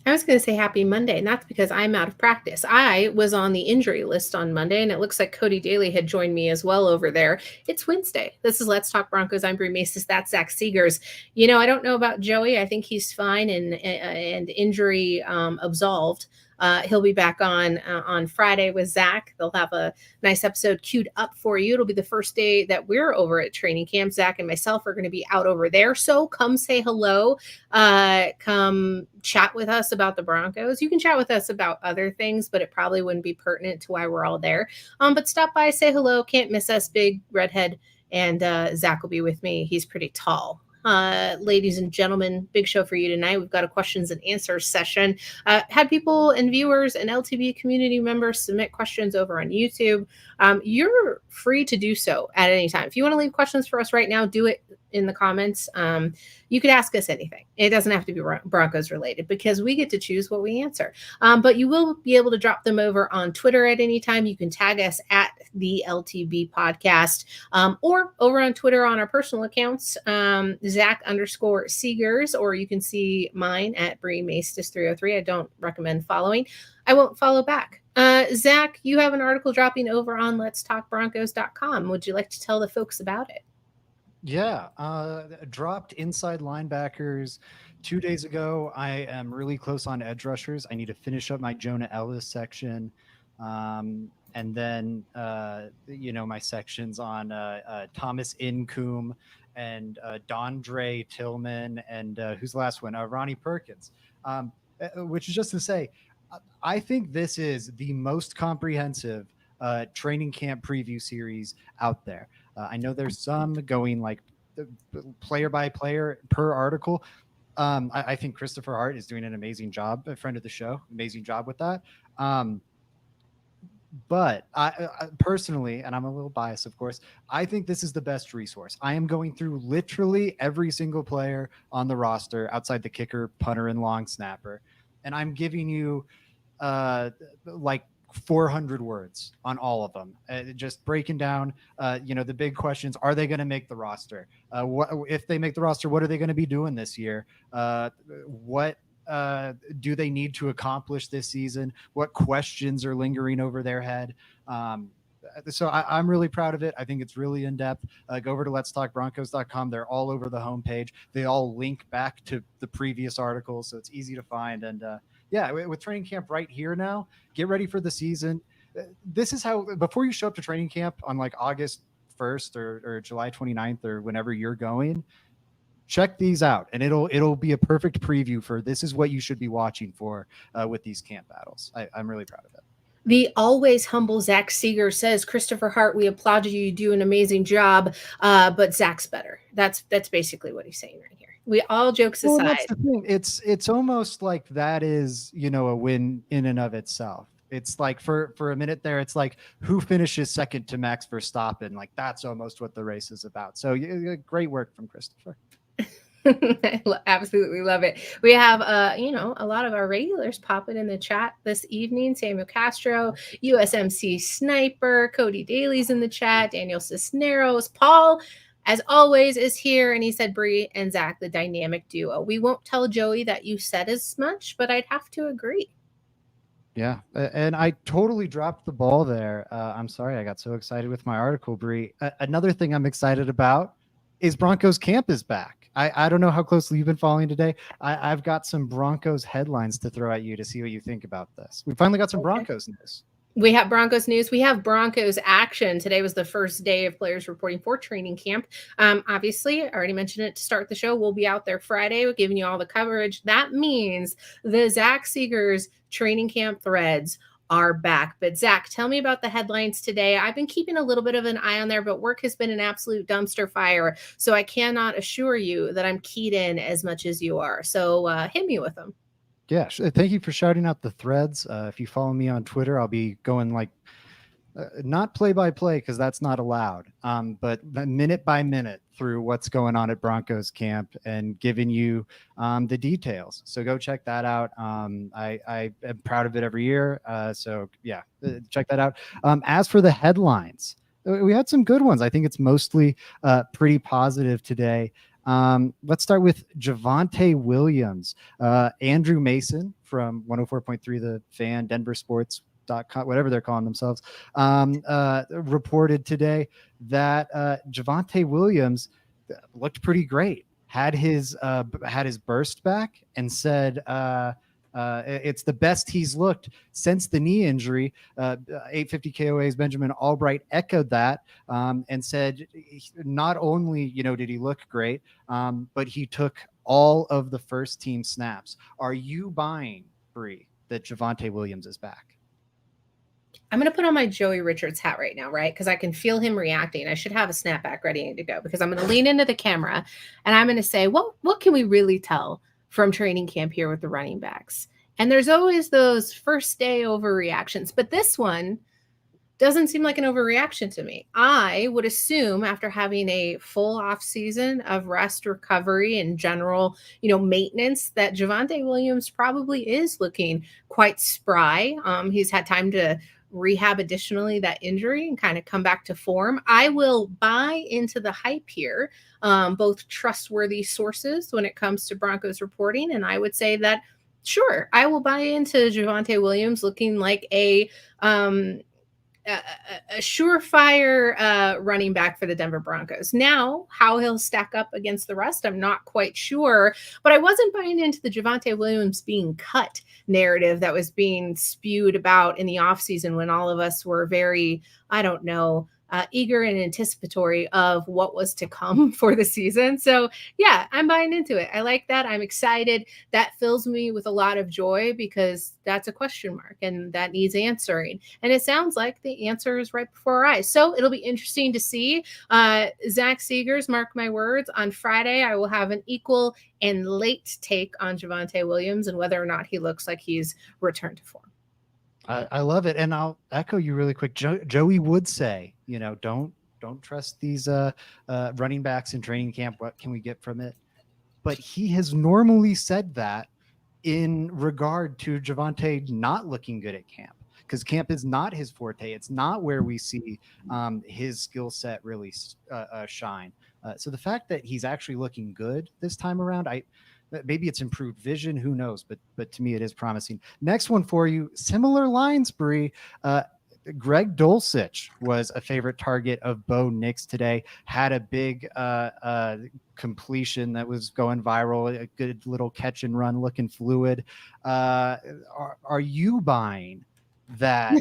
I was going to say happy Monday, and that's because I'm out of practice. I was on the injury list on Monday, and it looks like Cody Daly had joined me as well over there. It's Wednesday. This is Let's Talk Broncos. I'm Brie Macis. That's Zach Seegers. I don't know about Joey. I think he's fine and injury absolved. He'll be back on Friday with Zach. They'll have a nice episode queued up for you. It'll be the first day that we're over at training camp. Zach and myself are going to be out over there. So come say hello. Come chat with us about the Broncos. You can chat with us about other things, but it probably wouldn't be pertinent to why we're all there. But stop by, say hello. Can't miss us. Big redhead. And Zach will be with me. He's pretty tall. Ladies and gentlemen, big show for you tonight. We've got a questions and answers session. Had people and viewers and LTB community members submit questions over on YouTube. You're free to do so at any time. If you want to leave questions for us right now, do it in the comments. You could ask us anything. It doesn't have to be Broncos related because we get to choose what we answer. But you will be able to drop them over on Twitter at any time. You can tag us at the LTB podcast or over on Twitter on our personal accounts, Zach_Seegers, or you can see mine at Brie Macis 303. I don't recommend following. I won't follow back. Zach, you have an article dropping over on letstalkbroncos.com. Would you like to tell the folks about it? Yeah, dropped inside linebackers 2 days ago. I am really close on edge rushers. I need to finish up my Jonah Ellis section. And then, my sections on Thomas Incoom and Dondre Tillman and who's the last one? Ronnie Perkins, which is just to say, I think this is the most comprehensive training camp preview series out there. I know there's some going like player by player per article. I think Christopher Hart is doing an amazing job, a friend of the show, amazing job with that. But I personally, and I'm a little biased, of course, I think this is the best resource. I am going through literally every single player on the roster outside the kicker, punter, and long snapper. And I'm giving you like 400 words on all of them, just breaking down, the big questions. Are they going to make the roster? If they make the roster, what are they going to be doing this year? What do they need to accomplish this season? What questions are lingering over their head? So I'm really proud of it. I think it's really in depth. Go over to letstalkbroncos.com. They're all over the homepage. They all link back to the previous articles, so it's easy to find. And with training camp right here now, get ready for the season. This is how, before you show up to training camp on like August 1st or July 29th or whenever you're going, check these out, and it'll be a perfect preview for this is what you should be watching for with these camp battles. I'm really proud of it. The always humble Zach Seeger says, Christopher Hart, we applaud you. You do an amazing job, but Zach's better. That's basically what he's saying right here. We all jokes aside. That's the thing. It's almost like that is, a win in and of itself. It's like for a minute there, it's like who finishes second to Max Verstappen. Like that's almost what the race is about. So great work from Christopher. I absolutely love it. We have, a lot of our regulars popping in the chat this evening. Samuel Castro, USMC Sniper, Cody Daly's in the chat, Daniel Cisneros, Paul, as always, is here. And he said, Brie and Zach, the dynamic duo. We won't tell Joey that you said as much, but I'd have to agree. Yeah, and I totally dropped the ball there. I'm sorry. I got so excited with my article, Brie. Another thing I'm excited about is Broncos camp is back. I don't know how closely you've been following today. I've got some Broncos headlines to throw at you to see what you think about this. We finally got some Broncos news. We have Broncos news. We have Broncos action. Today was the first day of players reporting for training camp. Obviously, I already mentioned it to start the show. We'll be out there Friday. We're giving you all the coverage. That means the Zach Seegers training camp threads are back. But Zach, tell me about the headlines today. I've been keeping a little bit of an eye on there, but work has been an absolute dumpster fire. So I cannot assure you that I'm keyed in as much as you are. So hit me with them. Yeah, thank you for shouting out the threads. If you follow me on Twitter, I'll be going like not play by play because that's not allowed, but minute by minute through what's going on at Broncos camp and giving you the details. So go check that out. I am proud of it every year. So yeah, check that out. As for the headlines, we had some good ones. I think it's mostly pretty positive today. Let's start with Javonte Williams. Andrew Mason from 104.3 The Fan, Denver Sports. Whatever they're calling themselves, reported today that Javonte Williams looked pretty great. Had his burst back and said it's the best he's looked since the knee injury. 850 KOA's Benjamin Albright echoed that and said not only did he look great, but he took all of the first team snaps. Are you buying, Bree, that Javonte Williams is back? I'm going to put on my Joey Richards hat right now, right? Because I can feel him reacting. I should have a snapback ready to go because I'm going to lean into the camera and I'm going to say, what can we really tell from training camp here with the running backs? And there's always those first day overreactions, but this one doesn't seem like an overreaction to me. I would assume after having a full off season of rest, recovery, and general, maintenance, that Javonte Williams probably is looking quite spry. He's had time to rehab additionally that injury and kind of come back to form. I will buy into the hype here, both trustworthy sources when it comes to Broncos reporting, and I would say that sure, I will buy into Javonte Williams looking like a surefire running back for the Denver Broncos. Now, how he'll stack up against the rest, I'm not quite sure. But I wasn't buying into the Javonte Williams being cut narrative that was being spewed about in the offseason when all of us were very, I don't know, eager and anticipatory of what was to come for the season. So yeah, I'm buying into it. I like that. I'm excited. That fills me with a lot of joy because that's a question mark and that needs answering. And it sounds like the answer is right before our eyes. So it'll be interesting to see. Zach Seegers, mark my words, on Friday, I will have an equal and late take on Javonte Williams and whether or not he looks like he's returned to form. I love it, and I'll echo you really quick. Joey would say, don't trust these running backs in training camp. What can we get from it? But he has normally said that in regard to Javonte not looking good at camp, because camp is not his forte. It's not where we see his skill set really shine. So the fact that he's actually looking good this time around, maybe it's improved vision, who knows, but to me it is promising. Next one for you, similar lines, Bree. Greg Dulcich was a favorite target of Bo Nix today, had a big completion that was going viral, a good little catch and run, looking fluid. Are you buying that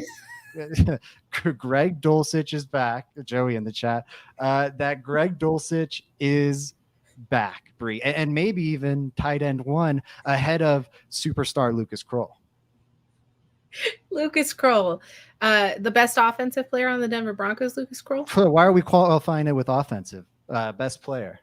Greg Dulcich is back? Joey in the chat, that Greg Dulcich is back, Bree, and maybe even tight end one ahead of superstar Lucas Kroll. Lucas Kroll, the best offensive player on the Denver Broncos, Lucas Kroll. Why are we qualifying it with offensive? Best player.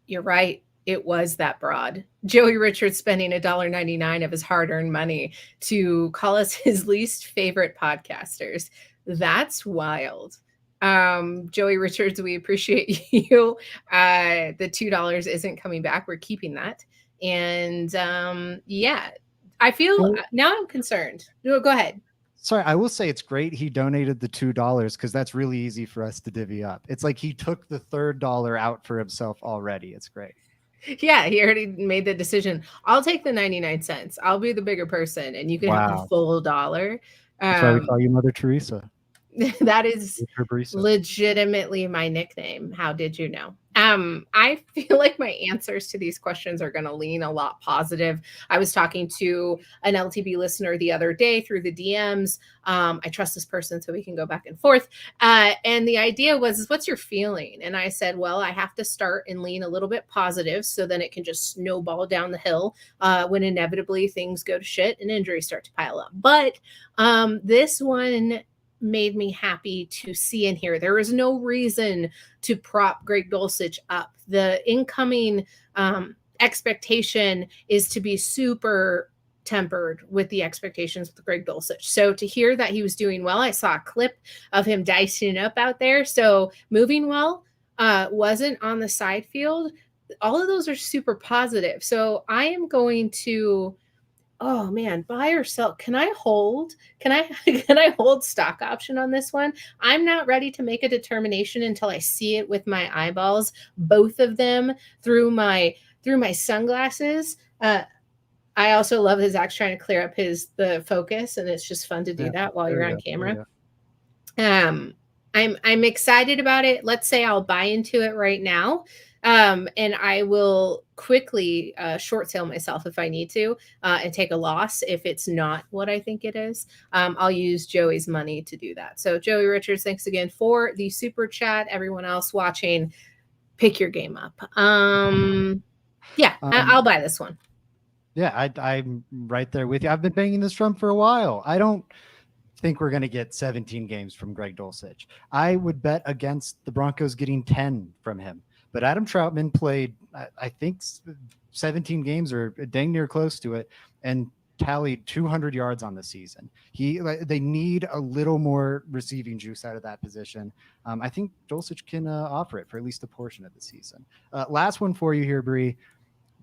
You're right. It was that broad. Joey Richards spending $1.99 of his hard-earned money to call us his least favorite podcasters. That's wild. Joey Richards, we appreciate you. The $2 isn't coming back. We're keeping that. And yeah, I feel now I'm concerned. No, go ahead. Sorry, I will say it's great he donated the $2 because that's really easy for us to divvy up. It's like he took the third dollar out for himself already. It's great. Yeah, he already made the decision. I'll take the 99 cents. I'll be the bigger person and you can have the full dollar. That's why we call you Mother Teresa. That is legitimately my nickname. How did you know? I feel like my answers to these questions are going to lean a lot positive. I was talking to an LTB listener the other day through the DMs. I trust this person so we can go back and forth. And the idea was, what's your feeling? And I said, well, I have to start and lean a little bit positive so then it can just snowball down the hill when inevitably things go to shit and injuries start to pile up. But this one made me happy to see and hear. There is no reason to prop Greg Dulcich up. The incoming expectation is to be super tempered with the expectations with Greg Dulcich. So to hear that he was doing well, I saw a clip of him dicing up out there. So moving well, wasn't on the side field. All of those are super positive. So I am going to Oh man, buy or sell? Can I hold? Can I can I hold stock option on this one? I'm not ready to make a determination until I see it with my eyeballs, both of them through my sunglasses. I also love his Zach's trying to clear up the focus, and it's just fun to do Yeah, that while there you're we on go. There we camera. go. Um, I'm excited about it. Let's say I'll buy into it right now. And I will quickly short sale myself if I need to, and take a loss if it's not what I think it is. I'll use Joey's money to do that. So, Joey Richards, thanks again for the super chat. Everyone else watching, pick your game up. Yeah, I'll Um, buy this one. yeah, I'm right there with you. I've been banging this drum for a while. I don't think we're going to get 17 games from Greg Dulcich. I would bet against the Broncos getting 10 from him. But Adam Troutman played, I think, 17 games or dang near close to it, and tallied 200 yards on the season. They need a little more receiving juice out of that position. I think Dulcich can offer it for at least a portion of the season. Last one for you here, Bree.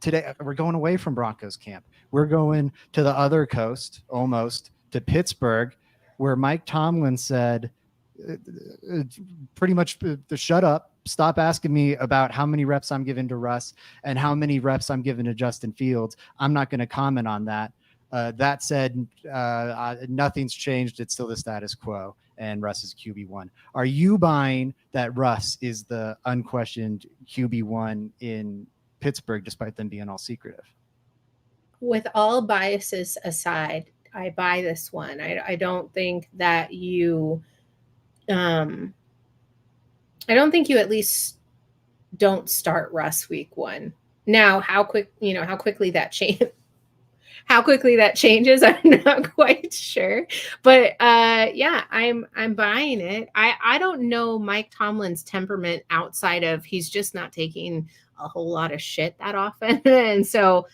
Today we're going away from Broncos camp. We're going to the other coast, almost to Pittsburgh, where Mike Tomlin said, pretty much, shut up, stop asking me about how many reps I'm giving to Russ and how many reps I'm giving to Justin Fields. I'm not going to comment on that. That said, nothing's changed. It's still the status quo, and Russ is QB1. Are you buying that Russ is the unquestioned QB1 in Pittsburgh, despite them being all secretive? With all biases aside, I buy this one. I don't think that um, I don't think you at least don't start Russ week one. Now, how quickly that change, how quickly that changes, I'm not quite sure. But yeah, I'm buying it. I don't know Mike Tomlin's temperament outside of he's just not taking a whole lot of shit that often. And so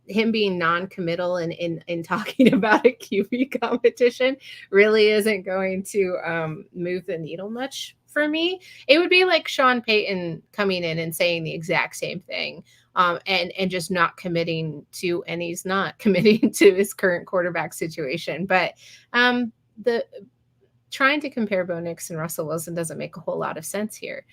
him being non-committal and in talking about a QB competition really isn't going to move the needle much for me. It would be like Sean Payton coming in and saying the exact same thing, and just not committing to, and he's not committing to his current quarterback situation. But the trying to compare Bo Nix and Russell Wilson doesn't make a whole lot of sense here.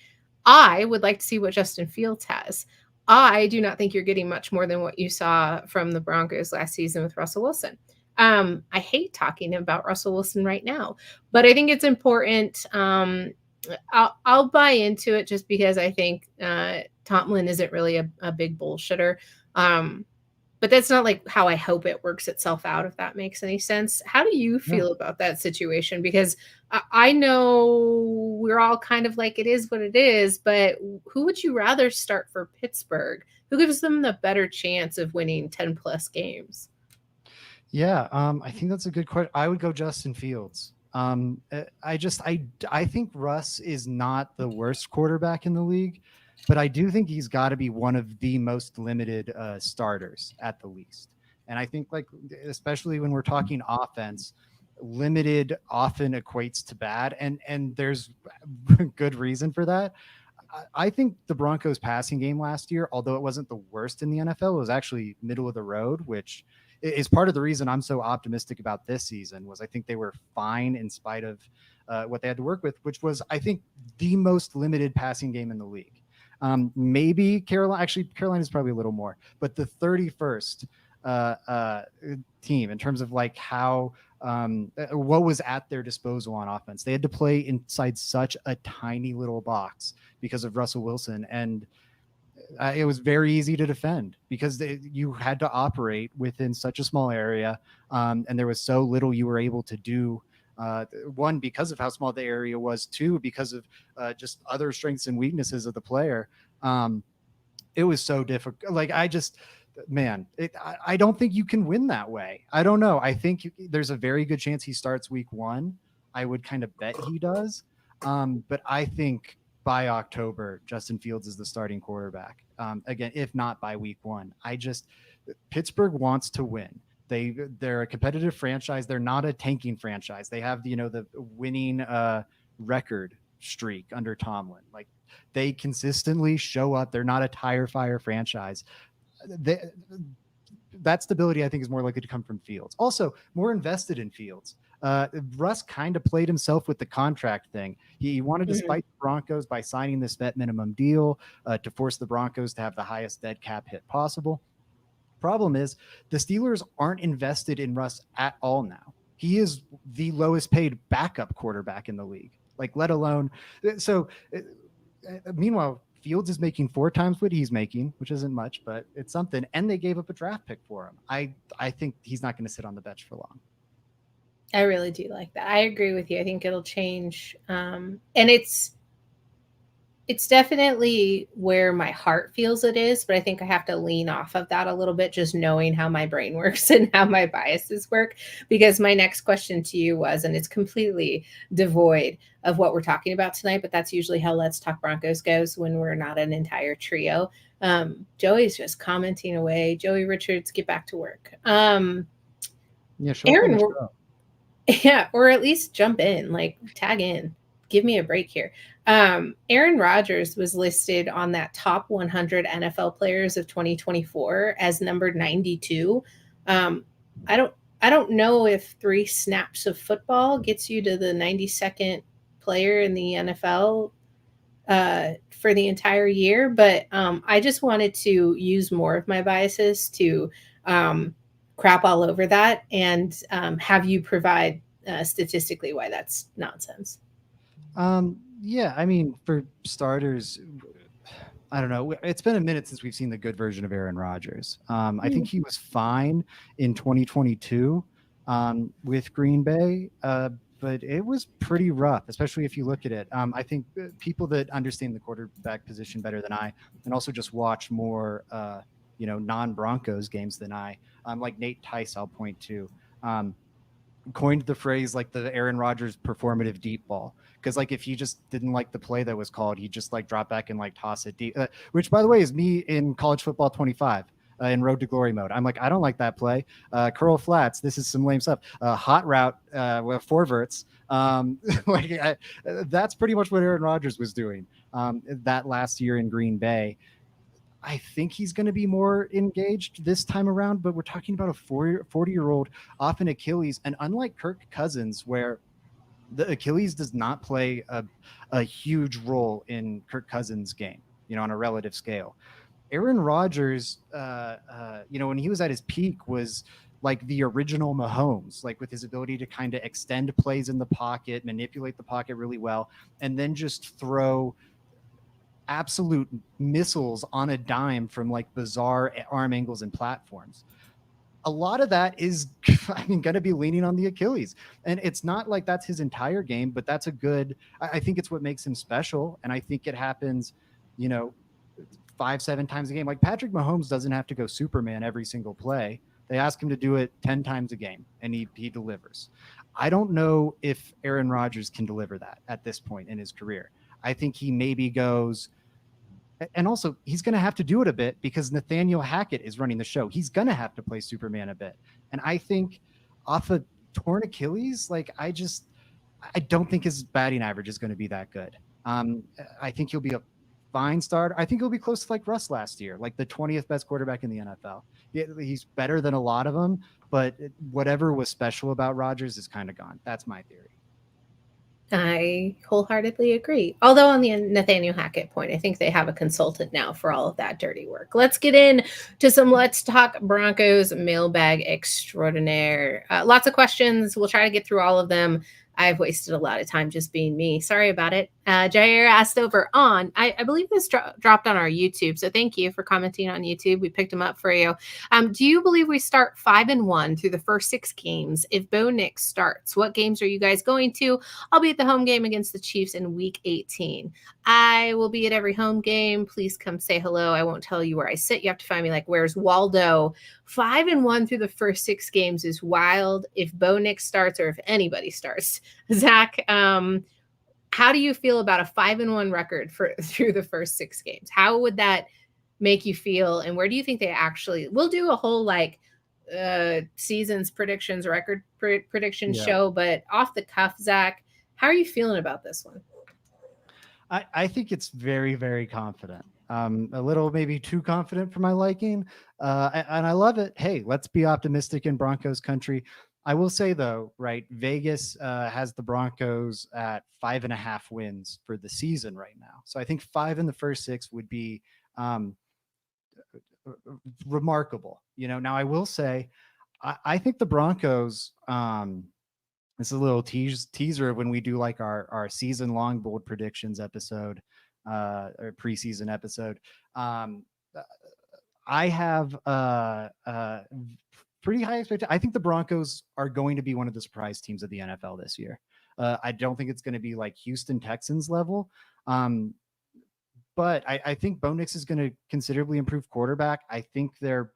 I would like to see what Justin Fields has. I do not think you're getting much more than what you saw from the Broncos last season with Russell Wilson. I hate talking about Russell Wilson right now, but I think it's important. I'll buy into it just because I think Tomlin isn't really a big bullshitter. Um, but that's not like how I hope it works itself out, if that makes any sense. How do you No. feel about that situation? Because I know we're all kind of like, it is what it is, but who would you rather start for Pittsburgh? Who gives them the better chance of winning 10 plus games? Yeah, I think that's a good question. I would go Justin Fields. I think Russ is not the worst quarterback in the league, but I do think he's got to be one of the most limited starters at the least. And I think, like, especially when we're talking offense, limited often equates to bad, and there's good reason for that. I think the Broncos passing game last year, although it wasn't the worst in the NFL, it was actually middle of the road, which is part of the reason I'm so optimistic about this season. Was I think they were fine in spite of what they had to work with, which was, I think, the most limited passing game in the league. Maybe Carolina, actually Carolina is probably a little more, but the 31st team in terms of like how what was at their disposal on offense. They had to play inside such a tiny little box because of Russell Wilson, and it was very easy to defend because you had to operate within such a small area, and there was so little you were able to do. One, because of how small the area was. Two, because of just other strengths and weaknesses of the player. It was so difficult. Like, man, I don't think you can win that way. I don't know. I think there's a very good chance he starts week one. I would kind of bet he does. But I think by October, Justin Fields is the starting quarterback. Again, if not by week one. Pittsburgh wants to win. They're a competitive franchise. They're not a tanking franchise. They have the winning record streak under Tomlin. Like, they consistently show up. They're not a tire fire franchise. They, that stability I think is more likely to come from Fields. Also, more invested in Fields. Russ kind of played himself with the contract thing. He wanted to Mhm. spite the Broncos by signing this vet minimum deal to force the Broncos to have the highest dead cap hit possible. Problem is, the Steelers aren't invested in Russ at all now. He is the lowest paid backup quarterback in the league, like, let alone. So, meanwhile, Fields is making 4 times what he's making, which isn't much, but it's something. And they gave up a draft pick for him. I think he's not going to sit on the bench for long. I really do like that. I agree with you. I think it'll change, and it's definitely where my heart feels it is, but I think I have to lean off of that a little bit, just knowing how my brain works and how my biases work. Because my next question to you was, and it's completely devoid of what we're talking about tonight, but that's usually how Let's Talk Broncos goes when we're not an entire trio. Joey's just commenting away. Joey Richards, get back to work. Yeah, show up on the Aaron, show. yeah, or at least jump in, like tag in. Give me a break here. Aaron Rodgers was listed on that top 100 NFL players of 2024 as number 92. Um, I don't I don't know if 3 snaps of football gets you to the 92nd player in the NFL for the entire year, but I just wanted to use more of my biases to um, crap all over that and have you provide statistically why that's nonsense. Yeah, I mean, for starters, I don't know. It's been a minute since we've seen the good version of Aaron Rodgers. I think he was fine in 2022 with Green Bay, but it was pretty rough, especially if you look at it. I think people that understand the quarterback position better than I, and also just watch more, non-Broncos games than I, like Nate Tice, I'll point to. Coined the phrase like the Aaron Rodgers performative deep ball, because like if he just didn't like the play that was called, he'd just like drop back and like toss it deep, which by the way is me in college football 25 in Road to Glory mode. I'm like, I don't like that play. Curl flats, this is some lame stuff. Hot route with forverts. That's pretty much what Aaron Rodgers was doing that last year in Green Bay. I think he's going to be more engaged this time around, but we're talking about a 40-year-old off an Achilles. And unlike Kirk Cousins, where the Achilles does not play a huge role in Kirk Cousins' game, on a relative scale. Aaron Rodgers, when he was at his peak, was like the original Mahomes, like with his ability to kind of extend plays in the pocket, manipulate the pocket really well, and then just throw absolute missiles on a dime from like bizarre arm angles and platforms. A lot of that is, going to be leaning on the Achilles. And it's not like that's his entire game, but that's a good, I think it's what makes him special. And I think it happens, 5-7 times a game. Like Patrick Mahomes doesn't have to go Superman every single play. They ask him to do it 10 times a game and he delivers. I don't know if Aaron Rodgers can deliver that at this point in his career. I think he maybe goes, and also he's going to have to do it a bit because Nathaniel Hackett is running the show. He's going to have to play Superman a bit. And I think off a torn Achilles, I don't think his batting average is going to be that good. I think he'll be a fine starter. I think he'll be close to like Russ last year, like the 20th best quarterback in the NFL. He's better than a lot of them, but whatever was special about Rodgers is kind of gone. That's my theory. I wholeheartedly agree. Although on the Nathaniel Hackett point, I think they have a consultant now for all of that dirty work. Let's get in to some Let's Talk Broncos mailbag extraordinaire. Lots of questions. We'll try to get through all of them. I've wasted a lot of time just being me. Sorry about it. Jair asked over on, I believe this dropped on our YouTube. So thank you for commenting on YouTube. We picked them up for you. Do you believe we start 5-1 through the first 6 games? If Bo Nix starts, what games are you guys going to? I'll be at the home game against the Chiefs in week 18. I will be at every home game. Please come say hello. I won't tell you where I sit. You have to find me like, where's Waldo? 5-1 through the first 6 games is wild. If Bo Nix starts or if anybody starts, Zach, how do you feel about a 5-1 record for through the first 6 games? How would that make you feel? And where do you think they actually? We'll do a whole like seasons predictions, record prediction show, but off the cuff, Zach, how are you feeling about this one? I think it's very, very confident. A little maybe too confident for my liking, and I love it. Hey, let's be optimistic in Broncos country. I will say though, right? Vegas has the Broncos at 5.5 wins for the season right now. So I think 5 in the first 6 would be um, remarkable. Now I will say, I think the Broncos. This is a little teaser of when we do like our season long bold predictions episode, or preseason episode. Um, I have pretty high expectations. I think the Broncos are going to be one of the surprise teams of the NFL this year. I don't think it's going to be like Houston Texans level. Um, but I think Bo Nix is going to considerably improve quarterback. I think they're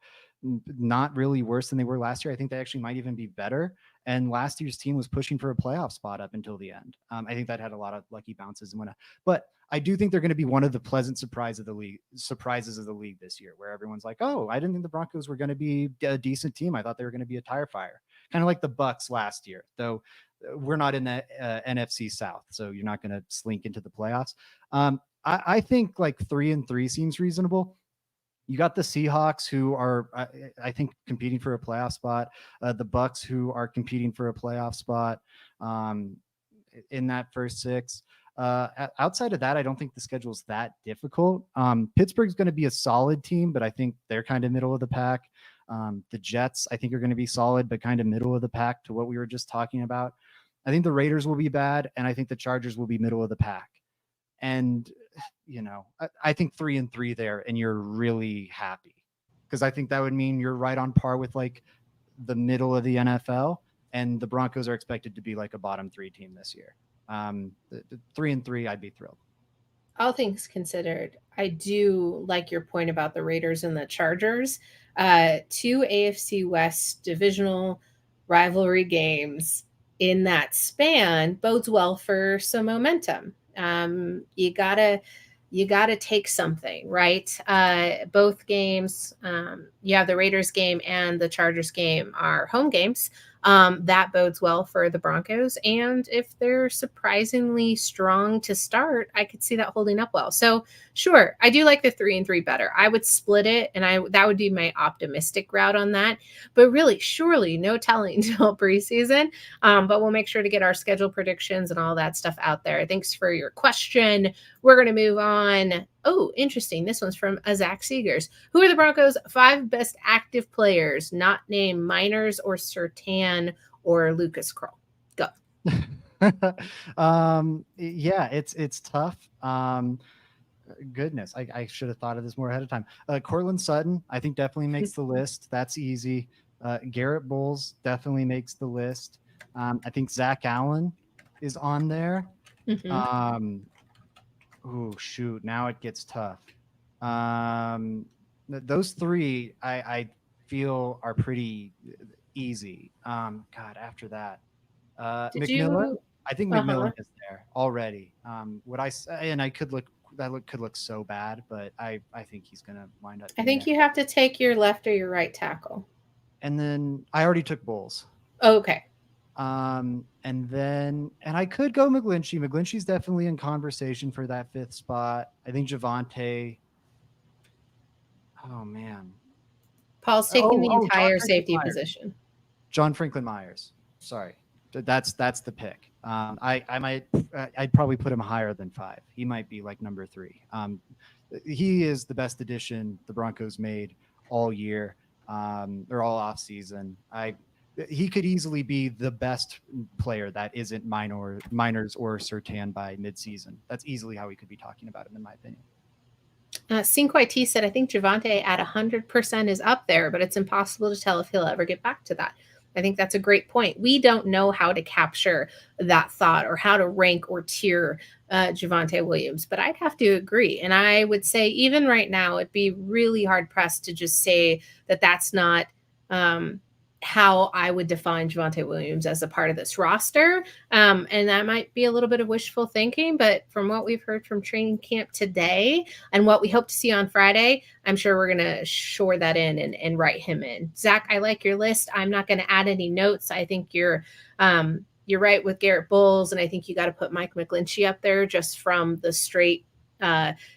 not really worse than they were last year. I think they actually might even be better. And last year's team was pushing for a playoff spot up until the end. I think that had a lot of lucky bounces and whatnot. But I do think they're going to be one of the pleasant surprises of the league this year, where everyone's like, "Oh, I didn't think the Broncos were going to be a decent team. I thought they were going to be a tire fire," kind of like the Bucks last year. Though we're not in the NFC South, so you're not going to slink into the playoffs. I think like 3-3 seems reasonable. You got the Seahawks, who are, I think, competing for a playoff spot. The Bucks, who are competing for a playoff spot um, in that first 6. Outside of that, I don't think the schedule's that difficult. Pittsburgh's going to be a solid team, but I think they're kind of middle of the pack. The Jets, I think, are going to be solid, but kind of middle of the pack to what we were just talking about. I think the Raiders will be bad, and I think the Chargers will be middle of the pack. And I think 3-3 there, and you're really happy, because I think that would mean you're right on par with like the middle of the NFL, and the Broncos are expected to be like a bottom 3 team this year. 3-3, I'd be thrilled. All things considered, I do like your point about the Raiders and the Chargers. Two AFC West divisional rivalry games in that span bodes well for some momentum. You gotta take something, right? Both games, you have the Raiders game and the Chargers game are home games. That bodes well for the Broncos. And if they're surprisingly strong to start, I could see that holding up well. So sure, I do like the 3-3 better. I would split it, and that would be my optimistic route on that. But really, surely no telling till preseason. But we'll make sure to get our schedule predictions and all that stuff out there. Thanks for your question. We're going to move on. Oh, interesting. This one's from Zach Seegers. Who are the Broncos' 5 best active players, not named Miners or Sertan or Lucas Kroll? Go. Yeah, it's tough. Goodness, I should have thought of this more ahead of time. Cortland Sutton, I think, definitely makes the list. That's easy. Garrett Bowles definitely makes the list. I think Zach Allen is on there. Mm-hmm. Oh shoot, now it gets tough. Those 3 I feel are pretty easy. God, after that, Did McMillan. you? I think Uh-huh. McMillan is there already. Would I say? And I could look. Could look so bad, but I think he's gonna wind up I being think there. you have to take your left or your right tackle. And then I already took Bulls. Okay. And I could go McGlinchey. McGlinchey's definitely in conversation for that 5th spot. I think Javante. Oh man. Paul's taking the Oh, John entire Franklin safety Myers. position. John Franklin Myers. Sorry, that's the pick. I'd probably put him higher than 5. He might be like number 3. He is the best addition the Broncos made all year, or all off season. He could easily be the best player that isn't Miners or Sertan by midseason. That's easily how we could be talking about him, in my opinion. Cinquai T said, I think Javante at 100% is up there, but it's impossible to tell if he'll ever get back to that. I think that's a great point. We don't know how to capture that thought or how to rank or tier Javante Williams, but I'd have to agree. And I would say, even right now, it'd be really hard pressed to just say that that's not how I would define Javante Williams as a part of this roster. And that might be a little bit of wishful thinking, but from what we've heard from training camp today and what we hope to see on Friday, I'm sure we're going to shore that in and write him in. Zach, I like your list. I'm not going to add any notes. I think you're right with Garrett Bowles, and I think you got to put Mike McGlinchey up there just from the straight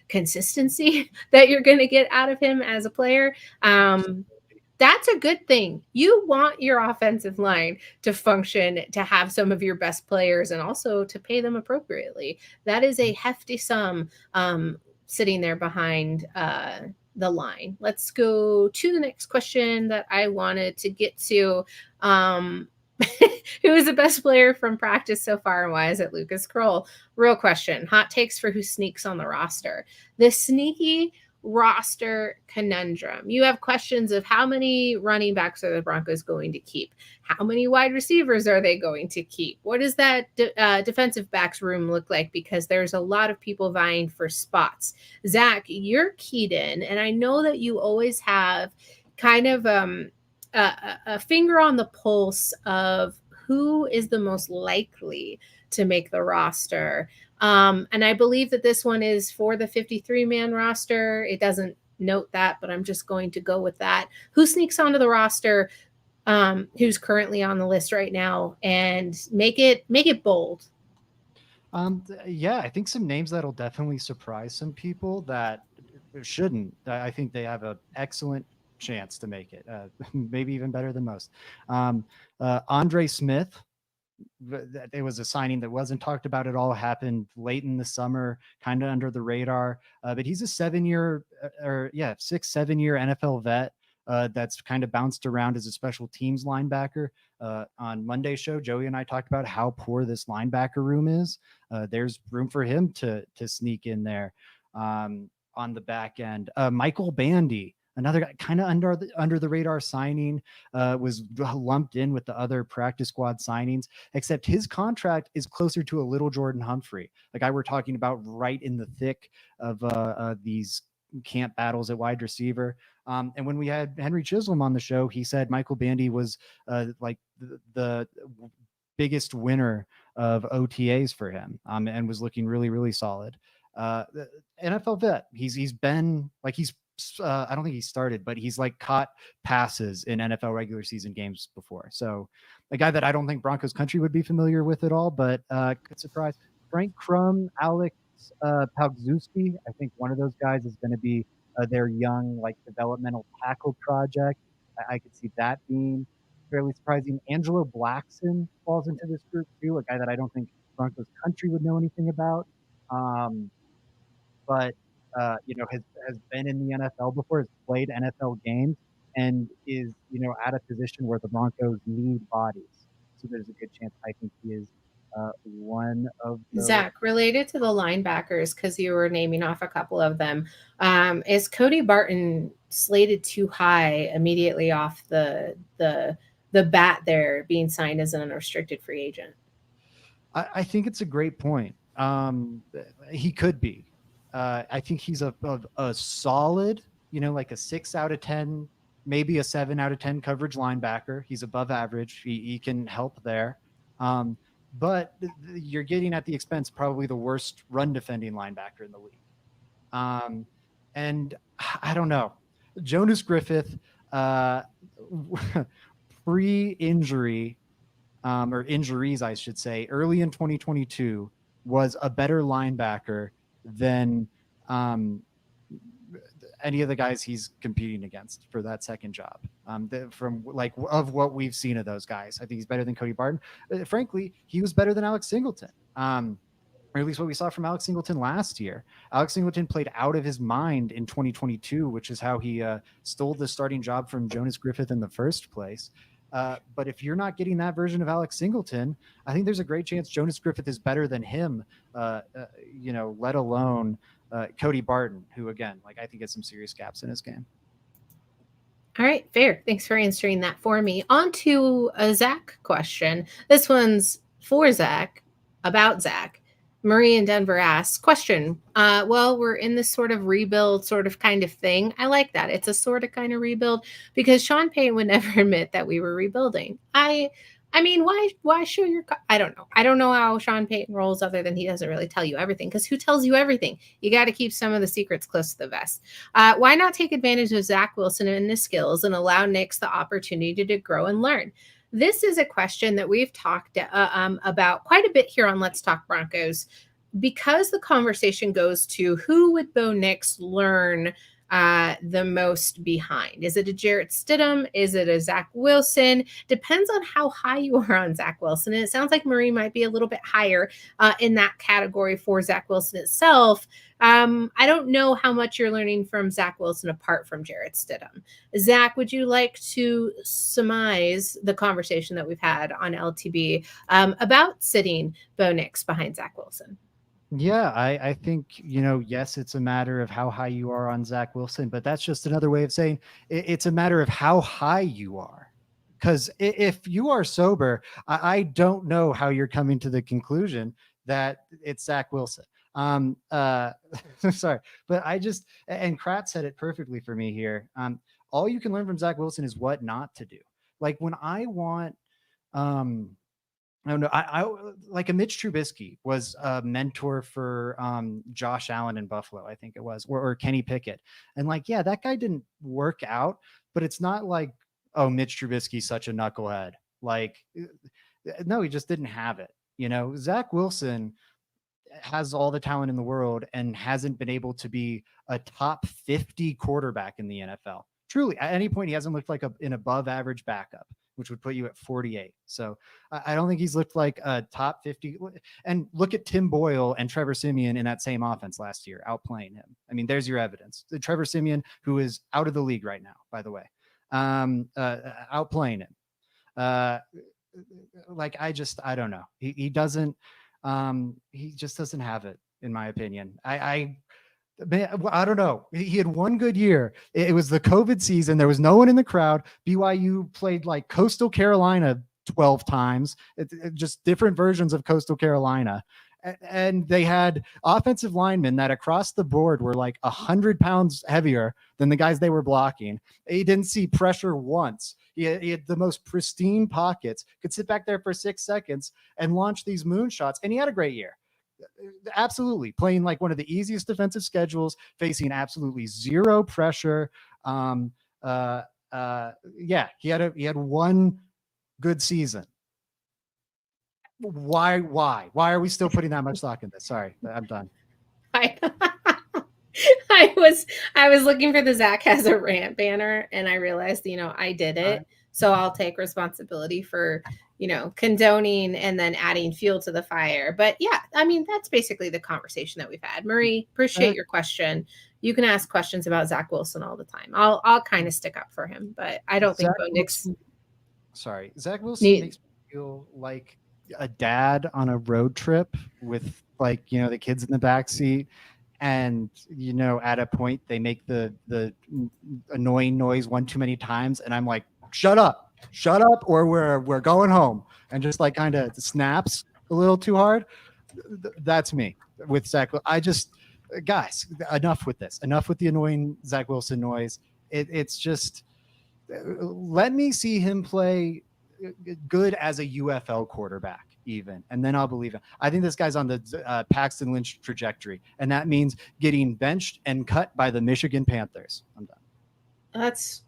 consistency that you're going to get out of him as a player. That's a good thing. You want your offensive line to function, to have some of your best players, and also to pay them appropriately. That is a hefty sum sitting there behind the line. Let's go to the next question that I wanted to get to. Who is the best player from practice so far, and why is it Lucas Kroll? Real question. Hot takes for who sneaks on the roster. The sneaky roster conundrum. You have questions of how many running backs are the Broncos going to keep? How many wide receivers are they going to keep? What does that defensive backs room look like? Because there's a lot of people vying for spots. Zach, you're keyed in, and I know that you always have kind of a finger on the pulse of who is the most likely to make the roster. And I believe that this one is for the 53-man roster. It doesn't note that, but I'm just going to go with that. Who sneaks onto the roster? Who's currently on the list right now? And make it bold. Yeah, I think some names that'll definitely surprise some people that shouldn't. I think they have an excellent chance to make it, maybe even better than most. Andre Smith, it was a signing that wasn't talked about at all, happened late in the summer, kind of under the radar, but he's a 7-year 6-7 year NFL vet that's kind of bounced around as a special teams linebacker. On Monday's show, Joey and I talked about how poor this linebacker room is. There's room for him to sneak in there on the back end. Michael Bandy, another guy kind of under the radar signing, was lumped in with the other practice squad signings, except his contract is closer to a little Jordan Humphrey, the guy we're talking about right in the thick of these camp battles at wide receiver. And when we had Henry Chisholm on the show, he said Michael Bandy was like the biggest winner of OTAs for him, and was looking really, really solid. NFL vet. He's been like, I don't think he started, but he's like caught passes in NFL regular season games before. So a guy that I don't think Broncos country would be familiar with at all, but could surprise. Frank Crum, Alex Pałkowski. I think one of those guys is going to be their young, like, developmental tackle project. I could see that being fairly surprising. Angelo Blackson falls into this group too, a guy that I don't think Broncos country would know anything about. But has been in the NFL before, has played NFL games, and is, at a position where the Broncos need bodies. So there's a good chance I think he is one of those. Zach, related to the linebackers, because you were naming off a couple of them, is Cody Barton slated too high immediately off the bat there, being signed as an unrestricted free agent? I think it's a great point. He could be. I think he's a solid, like a 6 out of 10, maybe a 7 out of 10 coverage linebacker. He's above average. He can help there. But you're getting at the expense, probably the worst run defending linebacker in the league. And I don't know. Jonas Griffith, pre-injury, or injuries, I should say, early in 2022, was a better linebacker than any of the guys he's competing against for that second job. From like of what we've seen of those guys, I think he's better than Cody Barton. Frankly, he was better than Alex Singleton, or at least what we saw from Alex Singleton last year. Alex Singleton played out of his mind in 2022, which is how he stole the starting job from Jonas Griffith in the first place. But if you're not getting that version of Alex Singleton, I think there's a great chance Jonas Griffith is better than him, let alone Cody Barton, who, again, I think has some serious gaps in his game. All right, fair. Thanks for answering that for me. On to a Zach question. This one's for Zach, about Zach. Marie in Denver asks, question, well, we're in this sort of rebuild sort of kind of thing. I like that. It's a sort of kind of rebuild, because Sean Payton would never admit that we were rebuilding. I mean, why show your, I don't know. I don't know how Sean Payton rolls, other than he doesn't really tell you everything, because who tells you everything? You got to keep some of the secrets close to the vest. Why not take advantage of Zach Wilson and his skills and allow Knicks the opportunity to grow and learn? This is a question that we've talked about quite a bit here on Let's Talk Broncos. because the conversation goes to who would Bo Nix learn the most behind? Is it a Jarrett Stidham? Is it a Zach Wilson? Depends on how high you are on Zach Wilson. And it sounds like Marie might be a little bit higher in that category for Zach Wilson itself. I don't know how much you're learning from Zach Wilson apart from Jarrett Stidham. Zach, would you like to surmise the conversation that we've had on LTB about sitting Bo Nix behind Zach Wilson? Yeah, I think, yes, it's a matter of how high you are on Zach Wilson, but that's just another way of saying it's a matter of how high you are. Because if you are sober, I don't know how you're coming to the conclusion that it's Zach Wilson. Sorry, but and Kratz said it perfectly for me here. All you can learn from Zach Wilson is what not to do. Like when I want, I don't know. I like a Mitch Trubisky was a mentor for Josh Allen in Buffalo, I think it was, or Kenny Pickett. And like, yeah, that guy didn't work out, but it's not like, oh, Mitch Trubisky's such a knucklehead. Like, no, he just didn't have it. Zach Wilson has all the talent in the world and hasn't been able to be a top 50 quarterback in the NFL. Truly, at any point, he hasn't looked like an above average backup, which would put you at 48. So I don't think he's looked like a top 50. And look at Tim Boyle and Trevor Siemian in that same offense last year, outplaying him. I mean, there's your evidence. The Trevor Siemian, who is out of the league right now, by the way, outplaying him. I don't know. He doesn't. He just doesn't have it, in my opinion. I don't know. He had one good year. It was the COVID season. There was no one in the crowd. BYU played like Coastal Carolina 12 times. Just different versions of Coastal Carolina. And they had offensive linemen that across the board were like 100 pounds heavier than the guys they were blocking. He didn't see pressure once. He had the most pristine pockets, could sit back there for 6 seconds and launch these moonshots. And he had a great year. Absolutely. Playing like one of the easiest defensive schedules, facing absolutely zero pressure. Yeah, he had one good season. Why are we still putting that much stock in this? Sorry, I'm done. I was looking for the Zach has a rant banner and I realized, I did it. So I'll take responsibility for, condoning and then adding fuel to the fire. But yeah, I mean, that's basically the conversation that we've had. Marie, appreciate your question. You can ask questions about Zach Wilson all the time. I'll kind of stick up for him, but I don't think Bo Nix. Sorry, Zach Wilson makes me feel like a dad on a road trip with like, the kids in the back seat. And, at a point they make the annoying noise one too many times. And I'm like, shut up, or we're going home. And just like kind of snaps a little too hard. That's me with Zach. Guys, enough with this. Enough with the annoying Zach Wilson noise. It's just, let me see him play good as a UFL quarterback even, and then I'll believe him. I think this guy's on the Paxton Lynch trajectory, and that means getting benched and cut by the Michigan Panthers. I'm done. That's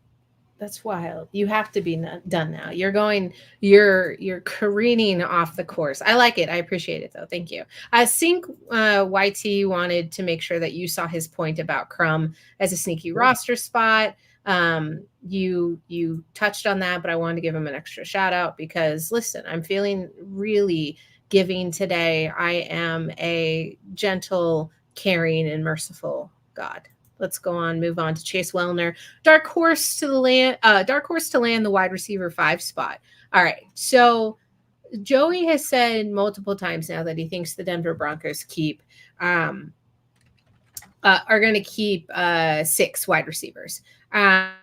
wild. You have to be done now. You're careening off the course. I like it. I appreciate it though. Thank you. I think YT wanted to make sure that you saw his point about Crum as a sneaky roster spot. You touched on that, but I wanted to give him an extra shout out because listen, I'm feeling really giving today. I am a gentle, caring, and merciful God. Let's go on, move on to Chase Wellner. Dark horse to land the wide receiver 5 spot. All right. So Joey has said multiple times now that he thinks the Denver Broncos are going to keep 6 wide receivers. Am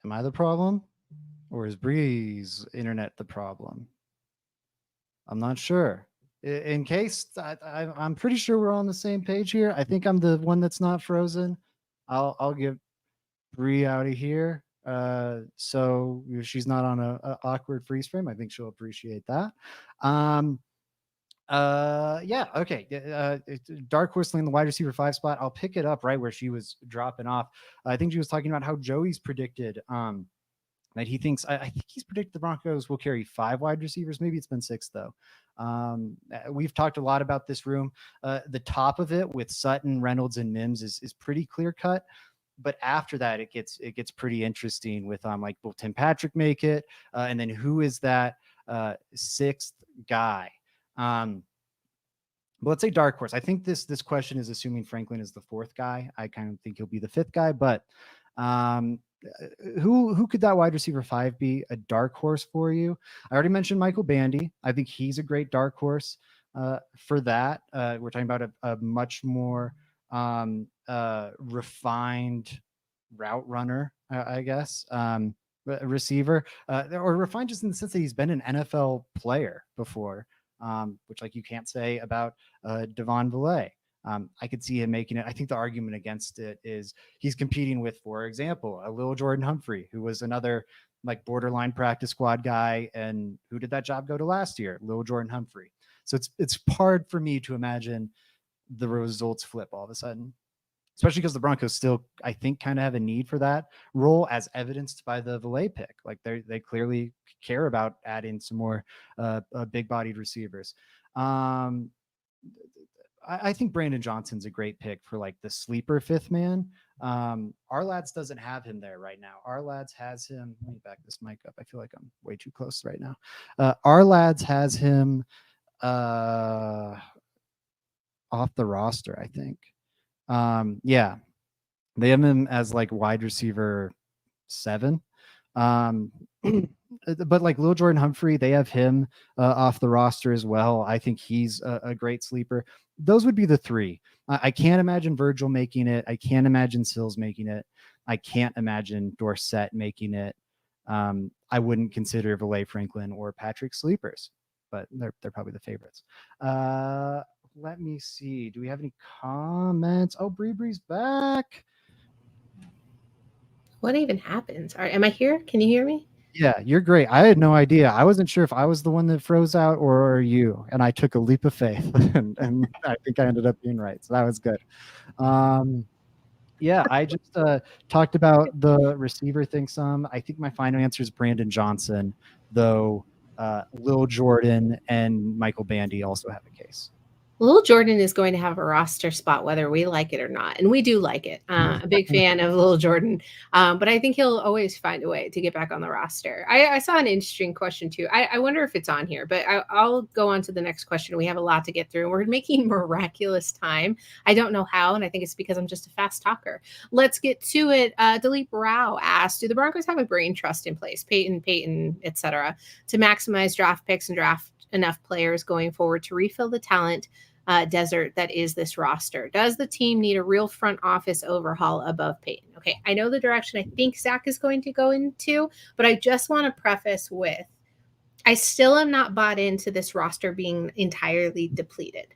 I the problem, or is Bree's internet the problem? I'm not sure. In case I'm pretty sure we're on the same page here. I think I'm the one that's not frozen. I'll get Bree out of here. So she's not on a awkward freeze frame. I think she'll appreciate that. Yeah, okay. Dark horse in the wide receiver 5 spot. I'll pick it up right where she was dropping off. I think she was talking about how Joey's predicted that he thinks, I think he's predicted the Broncos will carry 5 wide receivers. Maybe it's been 6 though. We've talked a lot about this room. The top of it with Sutton, Reynolds, and Mims is pretty clear cut. But after that, it gets pretty interesting with like, will Tim Patrick make it? And then who is that 6th guy? But let's say dark horse. I think this question is assuming Franklin is the 4th guy. I kind of think he'll be the 5th guy, but who could that wide receiver 5 be a dark horse for you? I already mentioned Michael Bandy. I think he's a great dark horse for that. We're talking about a much more refined route runner, I guess. Receiver, or refined just in the sense that he's been an NFL player before, which like you can't say about Devon Villay. I could see him making it. I think the argument against it is he's competing with, for example, a Lil Jordan Humphrey, who was another like borderline practice squad guy. And who did that job go to last year? Lil Jordan Humphrey. So it's hard for me to imagine the results flip all of a sudden, especially because the Broncos still, I think, kind of have a need for that role, as evidenced by the Villay pick. Like they clearly care about adding some more big bodied receivers. I think Brandon Johnson's a great pick for like the sleeper 5th man. Our lads doesn't have him there right now. Our lads has him. Let me back this mic up. I feel like I'm way too close right now. Our lads has him off the roster, I think. Yeah, they have him as like wide receiver 7. But like Lil Jordan Humphrey, they have him off the roster as well. I think he's a great sleeper. Those would be the 3. I can't imagine Virgil making it. I can't imagine Sills making it. I can't imagine Dorsett making it. I wouldn't consider Villay, Franklin, or Patrick sleepers, but they're probably the favorites. Let me see. Do we have any comments? Oh, Bree's back. What even happens? Am I here? Can you hear me? Yeah, you're great. I had no idea. I wasn't sure if I was the one that froze out or you. And I took a leap of faith, and I think I ended up being right. So that was good. Yeah, I just talked about the receiver thing some. I think my final answer is Brandon Johnson, though Lil Jordan and Michael Bandy also have a case. Lil Jordan is going to have a roster spot whether we like it or not, and we do like it. A big fan of Lil Jordan, but I think he'll always find a way to get back on the roster. I saw an interesting question too. I wonder if it's on here, but I'll go on to the next question. We have a lot to get through, and we're making miraculous time. I don't know how, and I think it's because I'm just a fast talker. Let's get to it. Dilip Rao asked, do the Broncos have a brain trust in place, Peyton, etc., to maximize draft picks and draft enough players going forward to refill the talent desert that is this roster? Does the team need a real front office overhaul above Peyton? Okay, I know the direction I think Zach is going to go into, but I just want to preface with, I still am not bought into this roster being entirely depleted.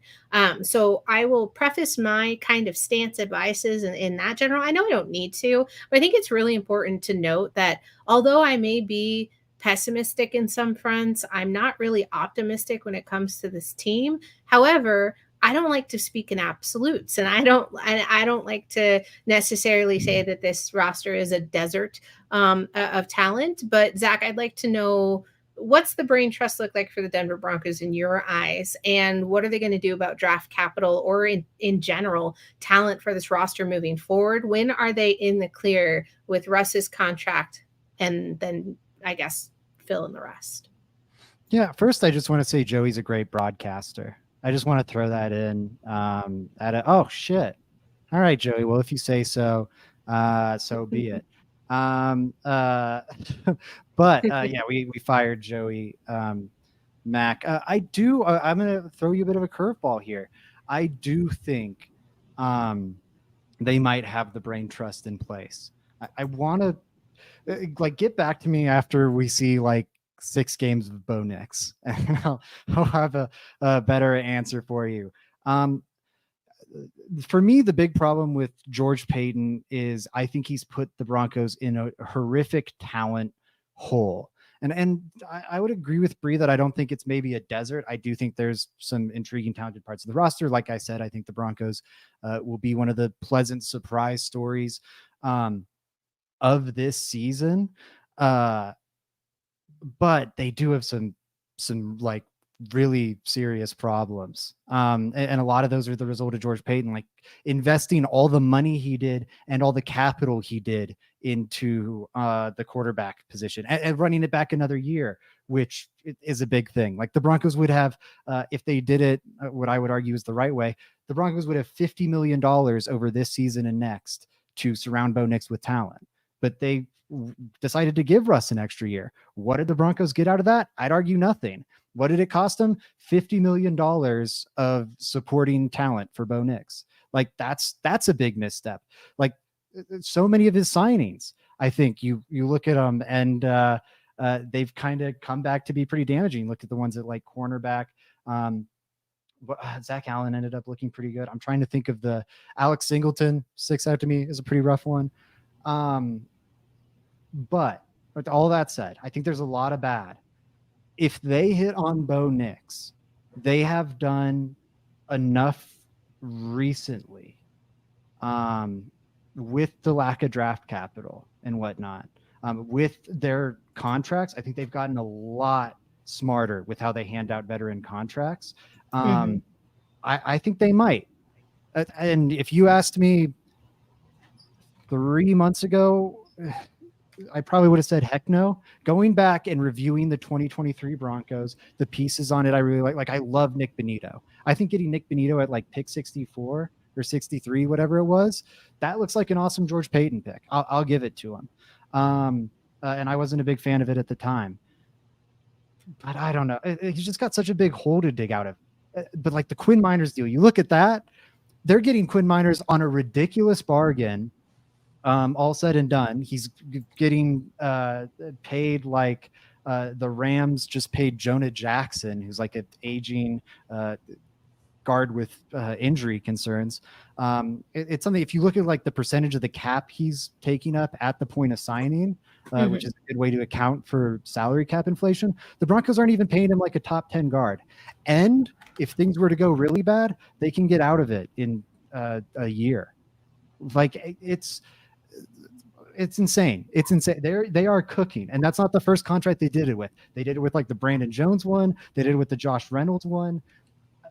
So I will preface my kind of stance advices in that general. I know I don't need to, but I think it's really important to note that although I may be pessimistic in some fronts, I'm not really optimistic when it comes to this team. However, I don't like to speak in absolutes, and I don't like to necessarily say that this roster is a desert of talent. But Zach, I'd like to know, what's the brain trust look like for the Denver Broncos in your eyes, and what are they going to do about draft capital or in general talent for this roster moving forward? When are they in the clear with Russ's contract, and then I guess fill in the rest? Yeah, first I just want to say Joey's a great broadcaster. I just want to throw that in. Oh shit! All right, Joey. Well, if you say so, so be it. But yeah, we fired Joey Mack. I'm gonna throw you a bit of a curveball here. I do think they might have the brain trust in place. I want to like get back to me after we see like 6 games of Bo Nix, and I'll have a better answer for you. For me, the big problem with George Payton is I think he's put the Broncos in a horrific talent hole. And I would agree with Bree that I don't think it's maybe a desert. I do think there's some intriguing, talented parts of the roster. Like I said, I think the Broncos will be one of the pleasant surprise stories of this season. Uh, but they do have some like really serious problems. And a lot of those are the result of George Payton, like investing all the money he did and all the capital he did into the quarterback position and running it back another year, which is a big thing. Like the Broncos would have, if they did it, what I would argue is the right way, the Broncos would have $50 million over this season and next to surround Bo Nix with talent. But they decided to give Russ an extra year. What did the Broncos get out of that? I'd argue nothing. What did it cost them? $50 million of supporting talent for Bo Nix. Like that's a big misstep. Like so many of his signings, I think you look at them and they've kind of come back to be pretty damaging. Look at the ones that like cornerback. Zach Allen ended up looking pretty good. I'm trying to think of the Alex Singleton sticks out to me is a pretty rough one. But with all that said, I think there's a lot of bad. If they hit on Bo Nix, they have done enough recently with the lack of draft capital and whatnot. With their contracts, I think they've gotten a lot smarter with how they hand out veteran contracts. I think they might. And if you asked me 3 months ago, I probably would have said heck no. Going back and reviewing the 2023 Broncos, the pieces on it I really like. Like I love Nick Bonito. I think getting Nick Bonito at like pick 64 or 63, whatever it was, that looks like an awesome George Payton pick. I'll give it to him. And I wasn't a big fan of it at the time. But I don't know. He's just got such a big hole to dig out of. But like the Quinn Miners deal, you look at that, they're getting Quinn Miners on a ridiculous bargain. All said and done, he's getting paid like the Rams just paid Jonah Jackson, who's like an aging guard with injury concerns. It's something, if you look at like the percentage of the cap he's taking up at the point of signing, which is a good way to account for salary cap inflation, the Broncos aren't even paying him like a top 10 guard. And if things were to go really bad, they can get out of it in a year. Like it's insane. It's insane. They are cooking. And that's not the first contract they did it with. They did it with like the Brandon Jones one. They did it with the Josh Reynolds one.